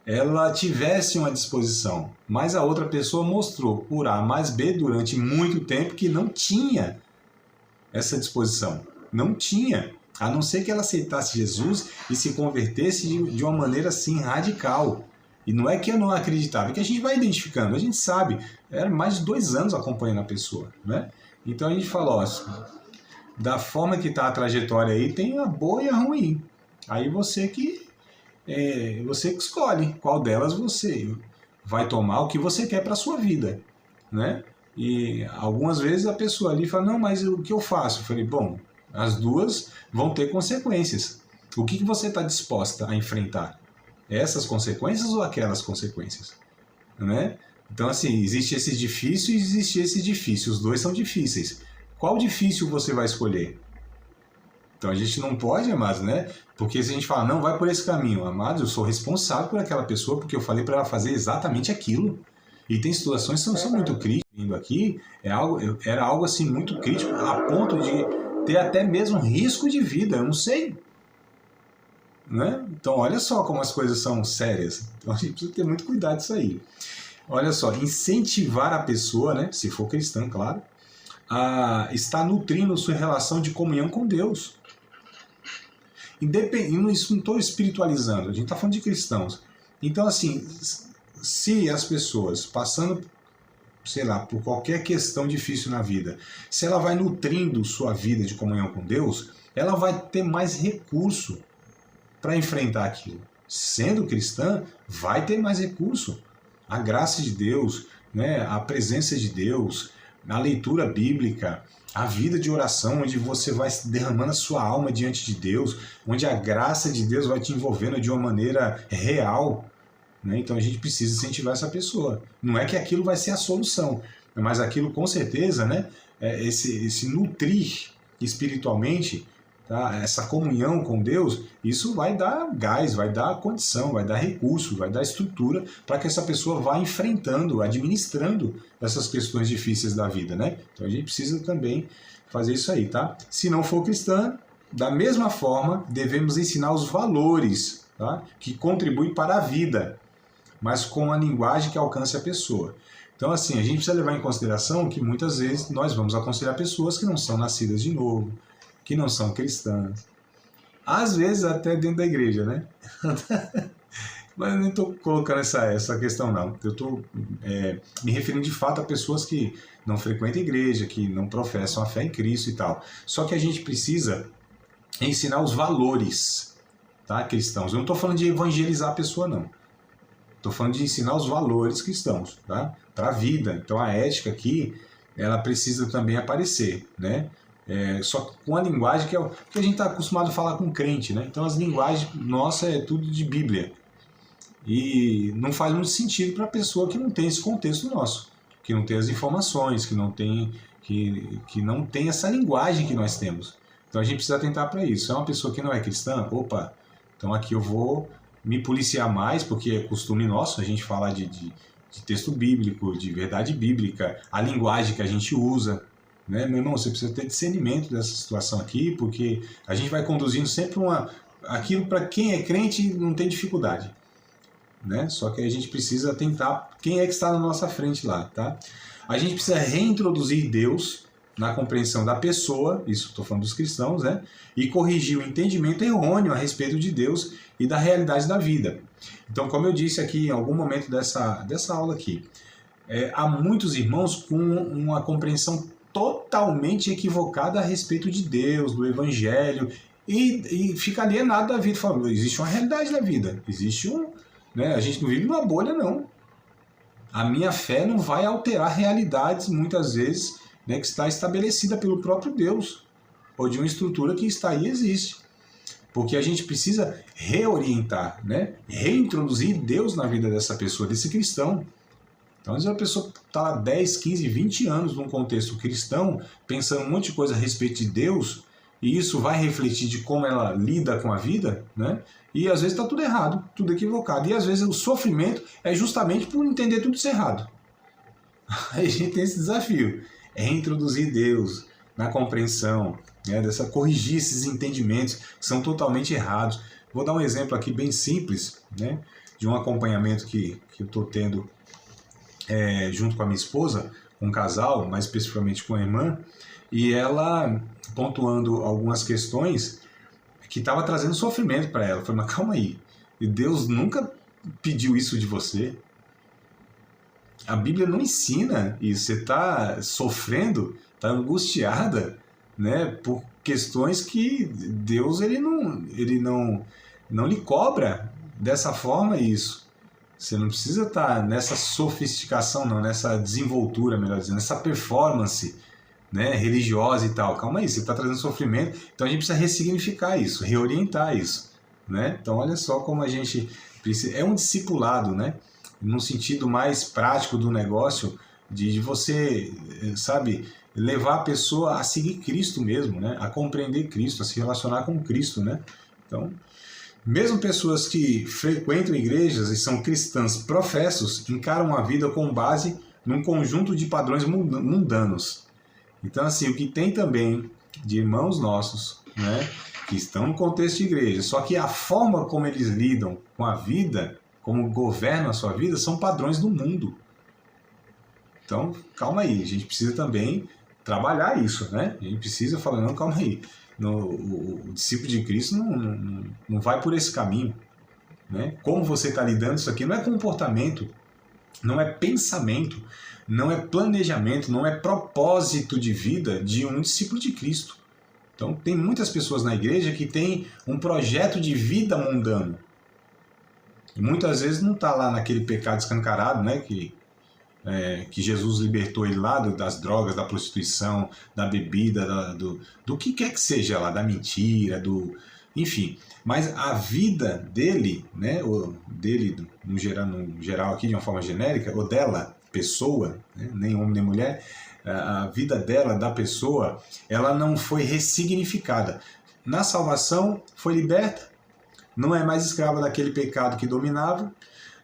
ela tivesse uma disposição, mas a outra pessoa mostrou por A mais B durante muito tempo que não tinha essa disposição. Não tinha. A não ser que ela aceitasse Jesus e se convertesse de uma maneira assim radical. E não é que eu não acreditava, é que a gente vai identificando, a gente sabe. Era mais de 2 anos acompanhando a pessoa, né? Então a gente falou, ó, da forma que está a trajetória aí, tem a boa e a ruim. Aí você que escolhe qual delas você vai tomar, o que você quer para a sua vida, né? E algumas vezes a pessoa ali fala, não, mas o que eu faço? Eu falei, bom, as duas vão ter consequências. O que você está disposta a enfrentar? Essas consequências ou aquelas consequências? Né? Então, assim, existe esse difícil e existe esse difícil. Os dois são difíceis. Qual difícil você vai escolher? Então, a gente não pode, amados, né? Porque se a gente fala, não, vai por esse caminho. Amados, eu sou responsável por aquela pessoa porque eu falei para ela fazer exatamente aquilo. E tem situações que são muito críticas. Vindo aqui, era algo assim muito crítico, a ponto de ter até mesmo risco de vida, eu não sei. Né? Então, olha só como as coisas são sérias. Então, a gente precisa ter muito cuidado disso aí. Olha só, incentivar a pessoa, né, se for cristã, claro, a estar nutrindo sua relação de comunhão com Deus. Isso não estou espiritualizando, a gente está falando de cristãos. Então, assim, se as pessoas passando, sei lá, por qualquer questão difícil na vida, se ela vai nutrindo sua vida de comunhão com Deus, ela vai ter mais recurso para enfrentar aquilo. Sendo cristã, vai ter mais recurso. A graça de Deus, né, a presença de Deus, a leitura bíblica, a vida de oração, onde você vai derramando a sua alma diante de Deus, onde a graça de Deus vai te envolvendo de uma maneira real. Né? Então a gente precisa incentivar essa pessoa. Não é que aquilo vai ser a solução, mas aquilo com certeza, né, esse nutrir espiritualmente, tá? Essa comunhão com Deus, isso vai dar gás, vai dar condição, vai dar recurso, vai dar estrutura para que essa pessoa vá enfrentando, administrando essas questões difíceis da vida, né? Então a gente precisa também fazer isso aí, tá? Se não for cristã, da mesma forma, devemos ensinar os valores, tá? Que contribuem para a vida, mas com a linguagem que alcance a pessoa. Então, assim, a gente precisa levar em consideração que muitas vezes nós vamos aconselhar pessoas que não são nascidas de novo, que não são cristãs. Às vezes até dentro da igreja, né? Mas eu nem estou colocando essa questão, não. Eu estou me referindo de fato a pessoas que não frequentam a igreja, que não professam a fé em Cristo e tal. Só que a gente precisa ensinar os valores, tá, cristãos. Eu não estou falando de evangelizar a pessoa, não. Estou falando de ensinar os valores cristãos, tá? Para a vida. Então a ética aqui, ela precisa também aparecer, né? Só que com a linguagem que a gente está acostumado a falar com crente, né? Então as linguagens, nossa, é tudo de Bíblia. E não faz muito sentido para a pessoa que não tem esse contexto nosso, que não tem as informações, que não tem essa linguagem que nós temos. Então a gente precisa atentar para isso. É uma pessoa que não é cristã, opa, então aqui eu vou me policiar mais, porque é costume nosso a gente falar de texto bíblico, de verdade bíblica, a linguagem que a gente usa, né? Meu irmão, você precisa ter discernimento dessa situação aqui, porque a gente vai conduzindo sempre aquilo para quem é crente não tem dificuldade, né? Só que a gente precisa tentar quem é que está na nossa frente lá, tá? A gente precisa reintroduzir Deus na compreensão da pessoa, isso estou falando dos cristãos, né? E corrigir o entendimento errôneo a respeito de Deus e da realidade da vida. Então, como eu disse aqui em algum momento dessa aula aqui, há muitos irmãos com uma compreensão totalmente equivocada a respeito de Deus, do Evangelho, e fica alienado da vida. Fala, existe uma realidade da vida, existe né? A gente não vive numa bolha, não. A minha fé não vai alterar realidades, muitas vezes, né, que está estabelecida pelo próprio Deus, ou de uma estrutura que está aí e existe. Porque a gente precisa reorientar, né? Reintroduzir Deus na vida dessa pessoa, desse cristão. Então, às vezes a pessoa está lá 10, 15, 20 anos num contexto cristão, pensando um monte de coisa a respeito de Deus, e isso vai refletir de como ela lida com a vida, né? E às vezes está tudo errado, tudo equivocado. E às vezes o sofrimento é justamente por entender tudo isso errado. Aí a gente tem esse desafio, reintroduzir Deus na compreensão, né, corrigir esses entendimentos que são totalmente errados. Vou dar um exemplo aqui bem simples, né, de um acompanhamento que eu estou tendo junto com a minha esposa, um casal, mais especificamente com a irmã, e ela pontuando algumas questões que estava trazendo sofrimento para ela. Eu falei, mas calma aí, Deus nunca pediu isso de você. A Bíblia não ensina isso. Você está sofrendo, está angustiada, né, por questões que Deus ele não lhe cobra dessa forma isso. Você não precisa estar nessa sofisticação, não, nessa desenvoltura, melhor dizendo, nessa performance, né, religiosa e tal. Calma aí, você está trazendo sofrimento, então a gente precisa ressignificar isso, reorientar isso, né? Então olha só como a gente precisa... É um discipulado, né? No sentido mais prático do negócio, de você, sabe, levar a pessoa a seguir Cristo mesmo, né? A compreender Cristo, a se relacionar com Cristo, né? Então, mesmo pessoas que frequentam igrejas e são cristãs professos, encaram a vida com base num conjunto de padrões mundanos. Então, assim, o que tem também de irmãos nossos, né, que estão no contexto de igreja, só que a forma como eles lidam com a vida, como governam a sua vida, são padrões do mundo. Então, calma aí, a gente precisa também trabalhar isso, né? A gente precisa falar, não, calma aí, o discípulo de Cristo não vai por esse caminho, né? Como você está lidando isso aqui não é comportamento, não é pensamento, não é planejamento, não é propósito de vida de um discípulo de Cristo. Então, tem muitas pessoas na igreja que têm um projeto de vida mundano. E muitas vezes não está lá naquele pecado escancarado, né, que Jesus libertou ele lá das drogas, da prostituição, da bebida, do que quer que seja lá, da mentira, enfim. Mas a vida dele, né, dele no geral aqui de uma forma genérica, ou dela, pessoa, né, nem homem nem mulher, a vida dela, da pessoa, ela não foi ressignificada. Na salvação foi liberta, não é mais escrava daquele pecado que dominava,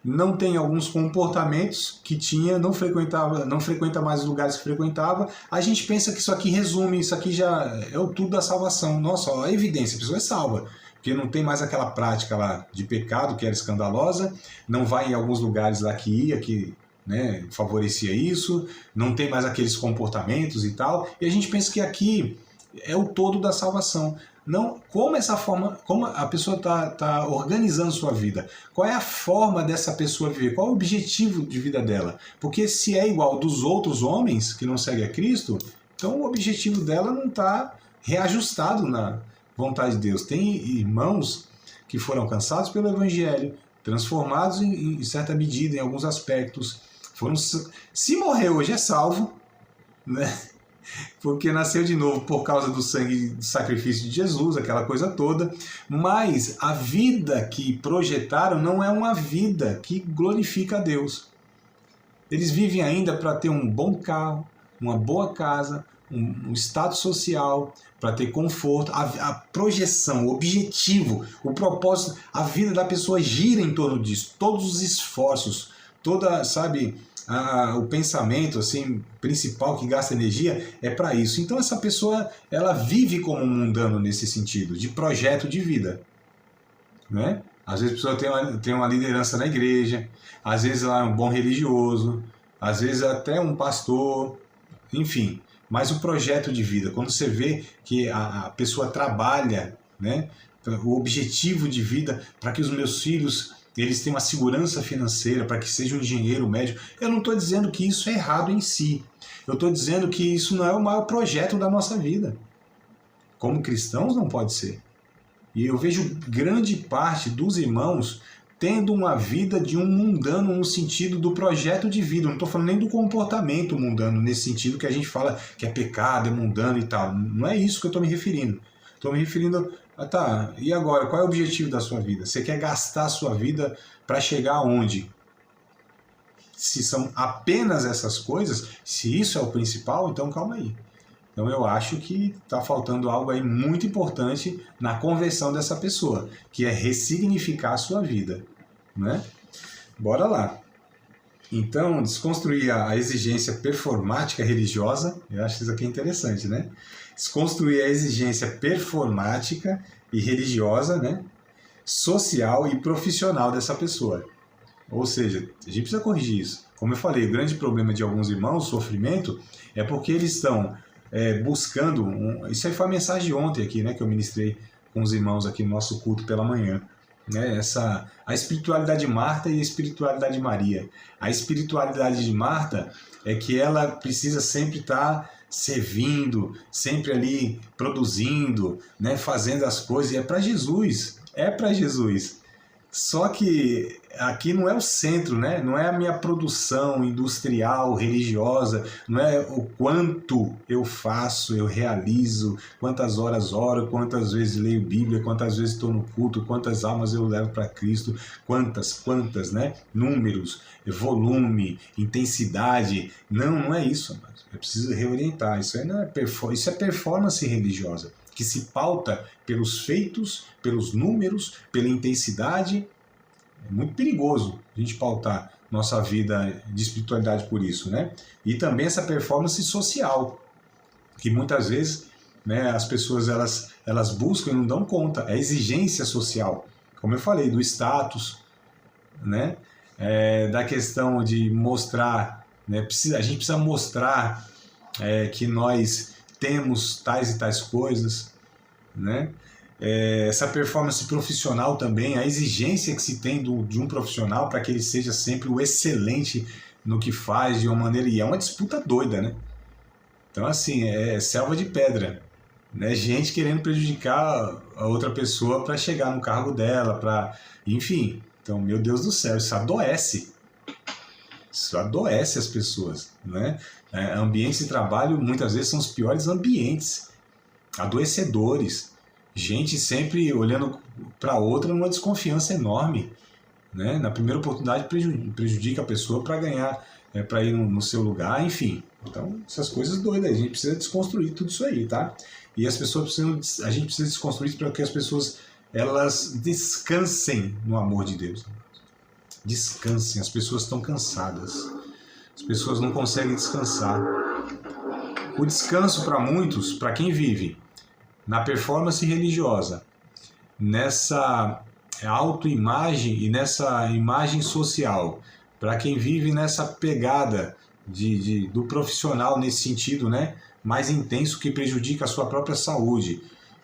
não tem alguns comportamentos que tinha, não frequenta mais os lugares que frequentava. A gente pensa que isso aqui resume, isso aqui já é o tudo da salvação. Nossa, ó, a evidência, a pessoa é salva, porque não tem mais aquela prática lá de pecado que era escandalosa, não vai em alguns lugares lá que né, favorecia isso, não tem mais aqueles comportamentos e tal, e a gente pensa que aqui é o todo da salvação. Não, como a pessoa está organizando sua vida. Qual é a forma dessa pessoa viver? Qual é o objetivo de vida dela? Porque se é igual dos outros homens que não seguem a Cristo, então o objetivo dela não está reajustado na vontade de Deus. Tem irmãos que foram alcançados pelo Evangelho, transformados em certa medida, em alguns aspectos. Se morrer hoje é salvo, né? Porque nasceu de novo por causa do sangue do sacrifício de Jesus, aquela coisa toda, mas a vida que projetaram não é uma vida que glorifica a Deus. Eles vivem ainda para ter um bom carro, uma boa casa, um status social, para ter conforto, a projeção, o objetivo, o propósito, a vida da pessoa gira em torno disso, todos os esforços, toda, sabe, o pensamento assim principal que gasta energia é para isso. Então essa pessoa, ela vive como um mundano nesse sentido, de projeto de vida, né? Às vezes a pessoa tem uma liderança na igreja, às vezes ela é um bom religioso, às vezes até um pastor, enfim. Mas o projeto de vida, quando você vê que a pessoa trabalha, né, o objetivo de vida para que os meus filhos eles tenham uma segurança financeira, para que seja um engenheiro, médico, eu não estou dizendo que isso é errado em si. Eu estou dizendo que isso não é o maior projeto da nossa vida. Como cristãos não pode ser. E eu vejo grande parte dos irmãos tendo uma vida de um mundano no sentido do projeto de vida. Eu não estou falando nem do comportamento mundano, nesse sentido que a gente fala que é pecado, é mundano e tal. Não é isso que eu estou me referindo. Estou me referindo tá, e agora? Qual é o objetivo da sua vida? Você quer gastar a sua vida para chegar aonde? Se são apenas essas coisas, se isso é o principal, então calma aí. Então eu acho que está faltando algo aí muito importante na conversão dessa pessoa, que é ressignificar a sua vida, né? Bora lá. Então, desconstruir a exigência performática religiosa, eu acho que isso aqui é interessante, né? Desconstruir a exigência performática e religiosa, né? Social e profissional dessa pessoa. Ou seja, a gente precisa corrigir isso. Como eu falei, o grande problema de alguns irmãos, o sofrimento, é porque eles estão buscando... Isso aí foi a mensagem de ontem aqui, né? Que eu ministrei com os irmãos aqui no nosso culto pela manhã. Né? A espiritualidade de Marta e a espiritualidade de Maria. A espiritualidade de Marta é que ela precisa sempre estar servindo, sempre ali produzindo, né? Fazendo as coisas, e é para Jesus, Só que aqui não é o centro, né? Não é a minha produção industrial, religiosa, não é o quanto eu faço, eu realizo, quantas horas oro, quantas vezes leio Bíblia, quantas vezes estou no culto, quantas almas eu levo para Cristo, quantas, né? Números, volume, intensidade. Não é isso, amados. É preciso reorientar. Isso aí não é isso é performance religiosa, que se pauta pelos feitos, pelos números, pela intensidade. É muito perigoso a gente pautar nossa vida de espiritualidade por isso, né? E também essa performance social, que muitas vezes, né, as pessoas elas buscam e não dão conta. É exigência social, como eu falei, do status, né? Da questão de mostrar, né? A gente precisa mostrar que nós temos tais e tais coisas, né? Essa performance profissional também, a exigência que se tem de um profissional para que ele seja sempre o excelente no que faz, de uma maneira, e é uma disputa doida, né? Então assim, é selva de pedra, né? Gente querendo prejudicar a outra pessoa para chegar no cargo dela, enfim. Então, meu Deus do céu, isso adoece as pessoas, né? Ambientes de trabalho muitas vezes são os piores ambientes, adoecedores. Gente sempre olhando para outra numa desconfiança enorme, né? Na primeira oportunidade prejudica a pessoa para ganhar, para ir no seu lugar, enfim. Então, essas coisas doidas, a gente precisa desconstruir tudo isso aí, tá? E a gente precisa desconstruir para que as pessoas elas descansem no amor de Deus. Descansem, as pessoas estão cansadas. As pessoas não conseguem descansar. O descanso para muitos, para quem vive na performance religiosa, nessa autoimagem e nessa imagem social, para quem vive nessa pegada do profissional nesse sentido, né, mais intenso, que prejudica a sua própria saúde,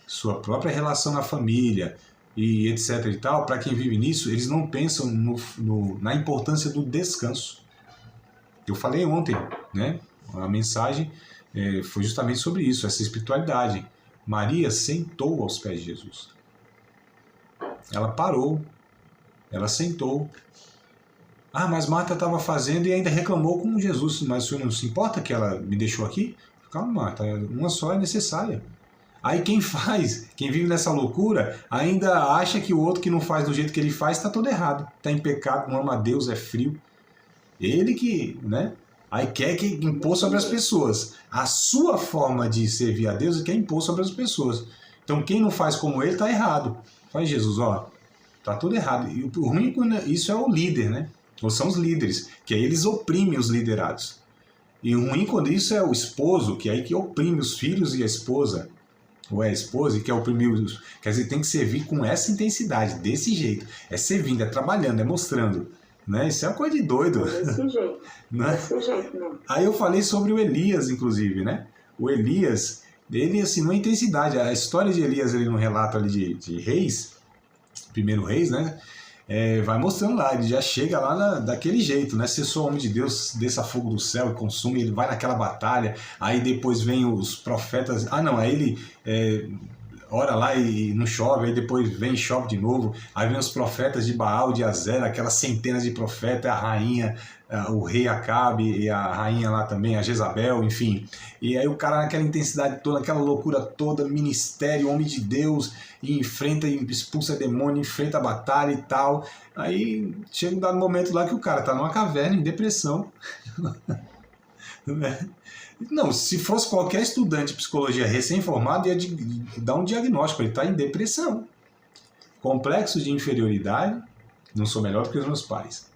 sua própria relação na família e etc e tal, para quem vive nisso, eles não pensam na importância do descanso. Eu falei ontem, né? A mensagem foi justamente sobre isso, essa espiritualidade. Maria sentou aos pés de Jesus. Ela parou, ela sentou. Ah, mas Marta estava fazendo e ainda reclamou com Jesus. Mas o senhor não se importa que ela me deixou aqui? Calma, Marta, uma só é necessária. Aí quem vive nessa loucura, ainda acha que o outro que não faz do jeito que ele faz está todo errado. Está em pecado, não ama a Deus, é frio. Ele que, né? Aí quer que impor sobre as pessoas. A sua forma de servir a Deus quer impor sobre as pessoas. Então quem não faz como ele está errado. Faz Jesus, ó, tá tudo errado. E o ruim é isso é o líder, né? Ou são os líderes, que aí eles oprimem os liderados. E o ruim quando isso é o esposo, que é aí que oprime os filhos e a esposa, ou é a esposa, e quer oprimir os... Quer dizer, tem que servir com essa intensidade, desse jeito. É servindo, é trabalhando, é mostrando. Né? Isso é uma coisa de doido. Desse jeito. Né? Desse jeito mesmo. Aí eu falei sobre o Elias, inclusive, né? O Elias, ele, assim, numa intensidade. A história de Elias, ele no relato ali de Reis, primeiro Reis, né? Vai mostrando lá, ele já chega lá daquele jeito, né? Se eu sou homem de Deus, desça fogo do céu e consome, ele vai naquela batalha, aí depois vem os profetas, aí ele ora lá e não chove, aí depois vem e chove de novo, aí vem os profetas de Baal, de Azera, aquelas centenas de profetas, a rainha, o rei Acabe e a rainha lá também, a Jezabel, enfim. E aí o cara naquela intensidade toda, aquela loucura toda, ministério, homem de Deus, e enfrenta e expulsa demônio, enfrenta a batalha e tal. Aí chega um dado momento lá que o cara tá numa caverna, em depressão. Não, se fosse qualquer estudante de psicologia recém-formado, ia dar um diagnóstico, ele está em depressão. Complexo de inferioridade, não sou melhor do que os meus pais.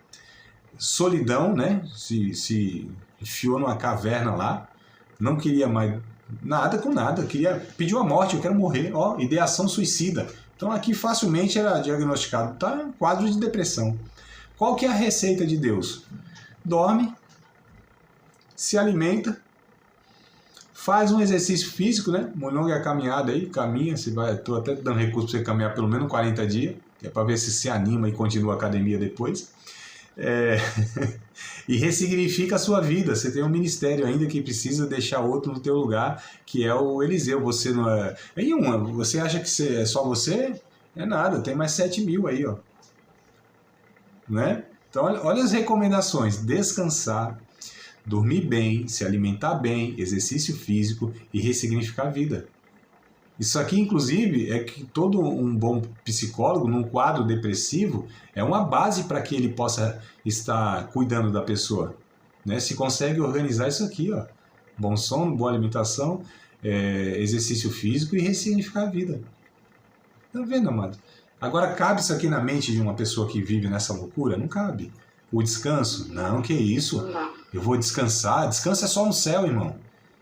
Solidão, né? Se enfiou numa caverna lá, não queria mais nada com nada, pediu a morte, eu quero morrer, ideação suicida. Então aqui facilmente era diagnosticado, tá em quadro de depressão. Qual que é a receita de Deus? Dorme, se alimenta, faz um exercício físico, né? Mononga é a caminhada aí, caminha, estou até dando recurso para você caminhar pelo menos 40 dias, que é para ver se anima e continua a academia depois. E ressignifica a sua vida. Você tem um ministério ainda que precisa deixar outro no teu lugar, que é o Eliseu. Você não é... Você acha que é só você? É nada, tem mais 7 mil aí, ó. Né? Então, olha as recomendações. Descansar, dormir bem, se alimentar bem, exercício físico e ressignificar a vida. Isso aqui, inclusive, é que todo um bom psicólogo, num quadro depressivo, é uma base para que ele possa estar cuidando da pessoa. Né? Se consegue organizar isso aqui, ó. Bom sono, boa alimentação, exercício físico e ressignificar a vida. Tá vendo, amado? Agora, cabe isso aqui na mente de uma pessoa que vive nessa loucura? Não cabe. O descanso? Não, que isso? Eu vou descansar. Descanso é só no céu, irmão.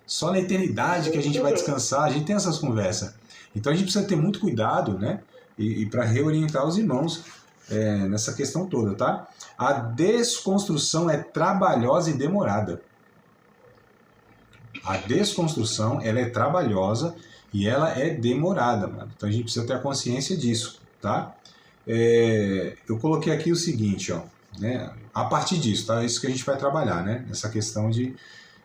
Só na eternidade que a gente vai descansar. A gente tem essas conversas. Então a gente precisa ter muito cuidado, né? E para reorientar os irmãos nessa questão toda, tá? A desconstrução é trabalhosa e demorada. A desconstrução, ela é trabalhosa e ela é demorada, mano. Então a gente precisa ter a consciência disso, tá? Eu coloquei aqui o seguinte, ó. Né? A partir disso, tá? Isso que a gente vai trabalhar, né? Essa questão de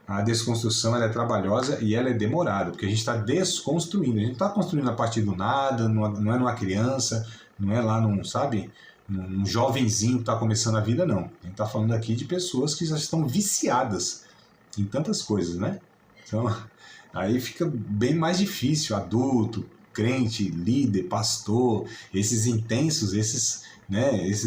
a desconstrução, ela é trabalhosa e ela é demorada, porque a gente está desconstruindo, a gente não está construindo a partir do nada, não é numa criança, não é lá num jovenzinho que está começando a vida, não. A gente está falando aqui de pessoas que já estão viciadas em tantas coisas, né? Então, aí fica bem mais difícil, adulto, crente, líder, pastor, esses intensos, esses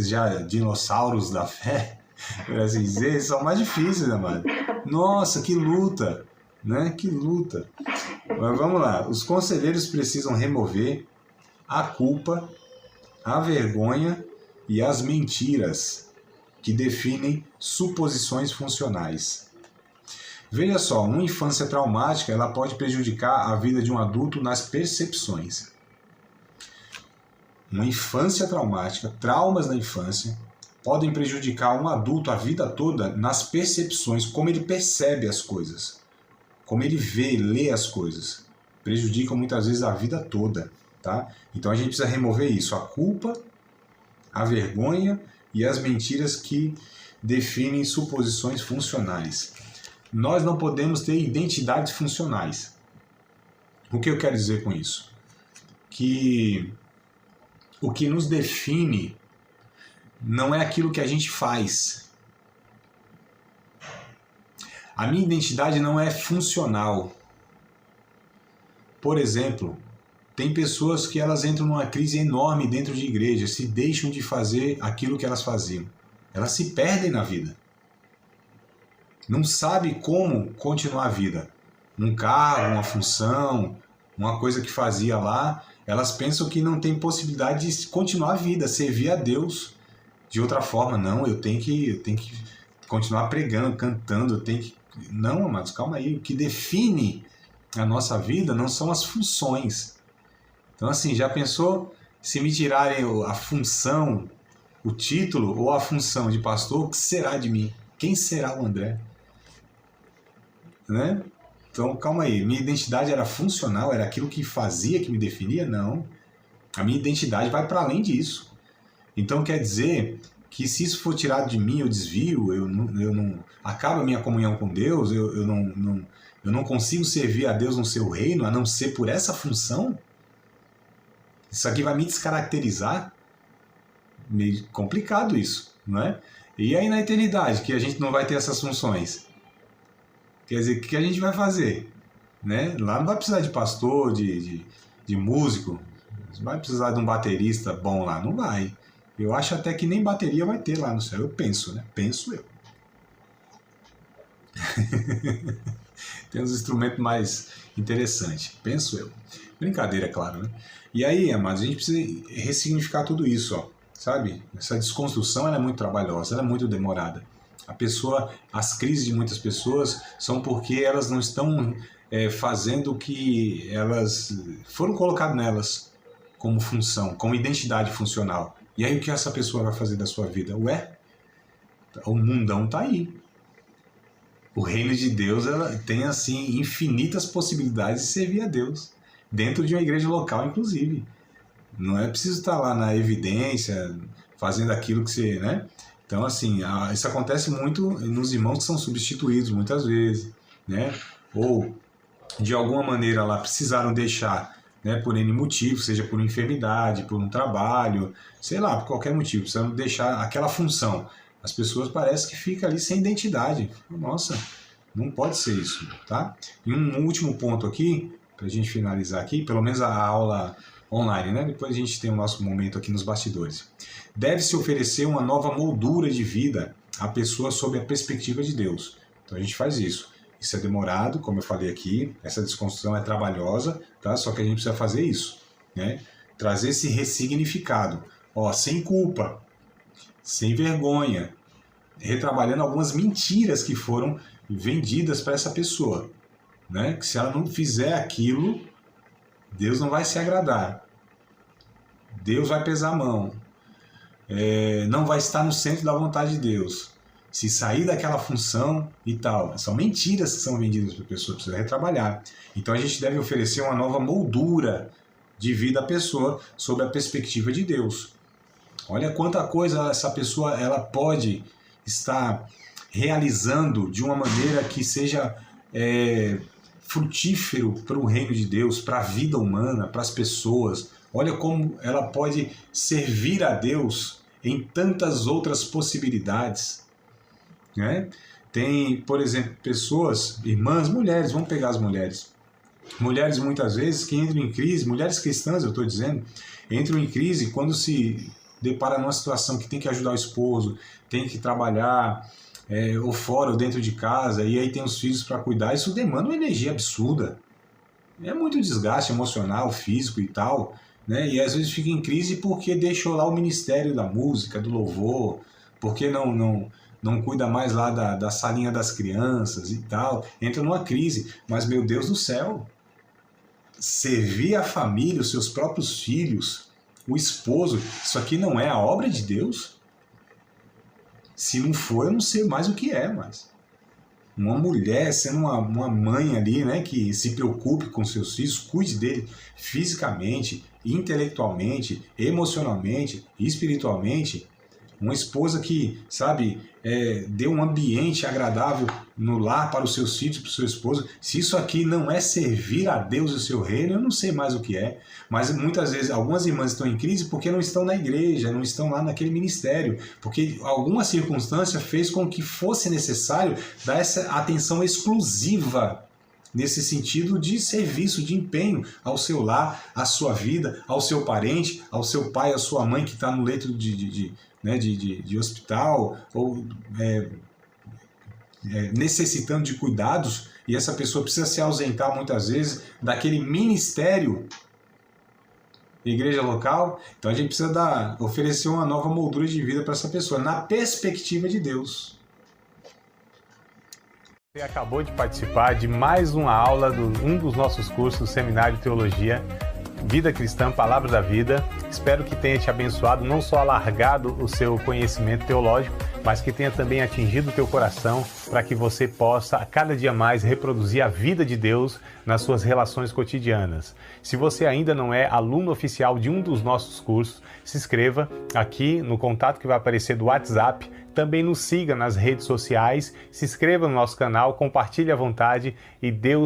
já dinossauros da fé, por assim dizer, são mais difíceis, amado. Nossa, que luta, né? Que luta. Mas vamos lá. Os conselheiros precisam remover a culpa, a vergonha e as mentiras que definem suposições funcionais. Veja só, uma infância traumática, ela pode prejudicar a vida de um adulto nas percepções. Uma infância traumática, traumas na infância, podem prejudicar um adulto a vida toda nas percepções, como ele percebe as coisas, como ele vê e lê as coisas. prejudicam muitas vezes a vida toda, tá? Então a gente precisa remover isso, a culpa, a vergonha e as mentiras que definem suposições funcionais. Nós não podemos ter identidades funcionais. O que eu quero dizer com isso? Que o que nos define não é aquilo que a gente faz. A minha identidade não é funcional. Por exemplo, tem pessoas que elas entram numa crise enorme dentro de igreja, se deixam de fazer aquilo que elas faziam. Elas se perdem na vida. Não sabem como continuar a vida. Um cargo, uma função, uma coisa que fazia lá, elas pensam que não tem possibilidade de continuar a vida, servir a Deus de outra forma. Não, eu tenho que continuar pregando, cantando, eu tenho que... Não, amados, calma aí. O que define a nossa vida não são as funções. Então, assim, já pensou se me tirarem a função, o título ou a função de pastor, o que será de mim? Quem será o André? Né? Então, calma aí. Minha identidade era funcional? Era aquilo que fazia, que me definia? Não. A minha identidade vai para além disso. Então, quer dizer que se isso for tirado de mim, eu desvio, eu não acaba a minha comunhão com Deus, eu não consigo servir a Deus no seu reino, a não ser por essa função? Isso aqui vai me descaracterizar? Meio complicado isso, não é? E aí na eternidade, que a gente não vai ter essas funções? Quer dizer, o que a gente vai fazer? Né? Lá não vai precisar de pastor, de músico, não vai precisar de um baterista bom lá, não vai. Eu acho até que nem bateria vai ter lá no céu, eu penso, né? Penso eu. Tem uns instrumentos mais interessantes, penso eu. Brincadeira, claro, né? E aí, amados, a gente precisa ressignificar tudo isso, ó, sabe? Essa desconstrução ela é muito trabalhosa, ela é muito demorada. As crises de muitas pessoas são porque elas não estão fazendo o que elas foram colocadas nelas como função, como identidade funcional. E aí o que essa pessoa vai fazer da sua vida? Ué, o mundão tá aí. O reino de Deus ela tem assim infinitas possibilidades de servir a Deus. Dentro de uma igreja local, inclusive. Não é preciso estar lá na evidência, fazendo aquilo que você... né? Então, assim, isso acontece muito nos irmãos que são substituídos muitas vezes, né? Ou, de alguma maneira, lá precisaram deixar... né, por N motivo, seja por enfermidade, por um trabalho, sei lá, por qualquer motivo, precisamos deixar aquela função. As pessoas parecem que ficam ali sem identidade. Nossa, não pode ser isso, tá? E um último ponto aqui, para a gente finalizar aqui, pelo menos a aula online, né? Depois a gente tem o nosso momento aqui nos bastidores. Deve-se oferecer uma nova moldura de vida à pessoa sob a perspectiva de Deus. Então a gente faz isso. Isso é demorado, como eu falei aqui, essa desconstrução é trabalhosa, tá? Só que a gente precisa fazer isso, né? Trazer esse ressignificado, ó, sem culpa, sem vergonha, retrabalhando algumas mentiras que foram vendidas para essa pessoa, né? Que se ela não fizer aquilo, Deus não vai se agradar, Deus vai pesar a mão, não vai estar no centro da vontade de Deus. Se sair daquela função e tal, são mentiras que são vendidas para a pessoa, precisa retrabalhar. Então a gente deve oferecer uma nova moldura de vida à pessoa sob a perspectiva de Deus. Olha quanta coisa essa pessoa ela pode estar realizando de uma maneira que seja frutífero para o reino de Deus, para a vida humana, para as pessoas. Olha como ela pode servir a Deus em tantas outras possibilidades. Né? Tem, por exemplo, pessoas, irmãs, mulheres, vamos pegar as mulheres. Mulheres muitas vezes que entram em crise, mulheres cristãs eu estou dizendo, entram em crise quando se depara numa situação que tem que ajudar o esposo, tem que trabalhar ou fora ou dentro de casa, e aí tem os filhos para cuidar, isso demanda uma energia absurda. É muito desgaste emocional, físico e tal, né? E às vezes fica em crise porque deixou lá o ministério da música, do louvor, porque não cuida mais lá da salinha das crianças e tal, entra numa crise. Mas, meu Deus do céu, servir a família, os seus próprios filhos, o esposo, isso aqui não é a obra de Deus? Se não for, eu não sei mais o que é, mas uma mulher sendo uma mãe ali, né, que se preocupe com seus filhos, cuide dele fisicamente, intelectualmente, emocionalmente, espiritualmente. Uma esposa que, sabe, dê um ambiente agradável no lar para os seus filhos, para o seu esposo. Se isso aqui não é servir a Deus e o seu reino, eu não sei mais o que é. Mas muitas vezes algumas irmãs estão em crise porque não estão na igreja, não estão lá naquele ministério, porque alguma circunstância fez com que fosse necessário dar essa atenção exclusiva nesse sentido de serviço, de empenho ao seu lar, à sua vida, ao seu parente, ao seu pai, à sua mãe que está no leito de hospital ou necessitando de cuidados, e essa pessoa precisa se ausentar muitas vezes daquele ministério igreja local. Então a gente precisa oferecer uma nova moldura de vida para essa pessoa, na perspectiva de Deus. Você acabou de participar de mais uma aula de um dos nossos cursos do Seminário de Teologia, Vida Cristã, Palavra da Vida. Espero que tenha te abençoado, não só alargado o seu conhecimento teológico, mas que tenha também atingido o teu coração para que você possa, a cada dia mais, reproduzir a vida de Deus nas suas relações cotidianas. Se você ainda não é aluno oficial de um dos nossos cursos, se inscreva aqui no contato que vai aparecer do WhatsApp. Também nos siga nas redes sociais, se inscreva no nosso canal, compartilhe à vontade e Deus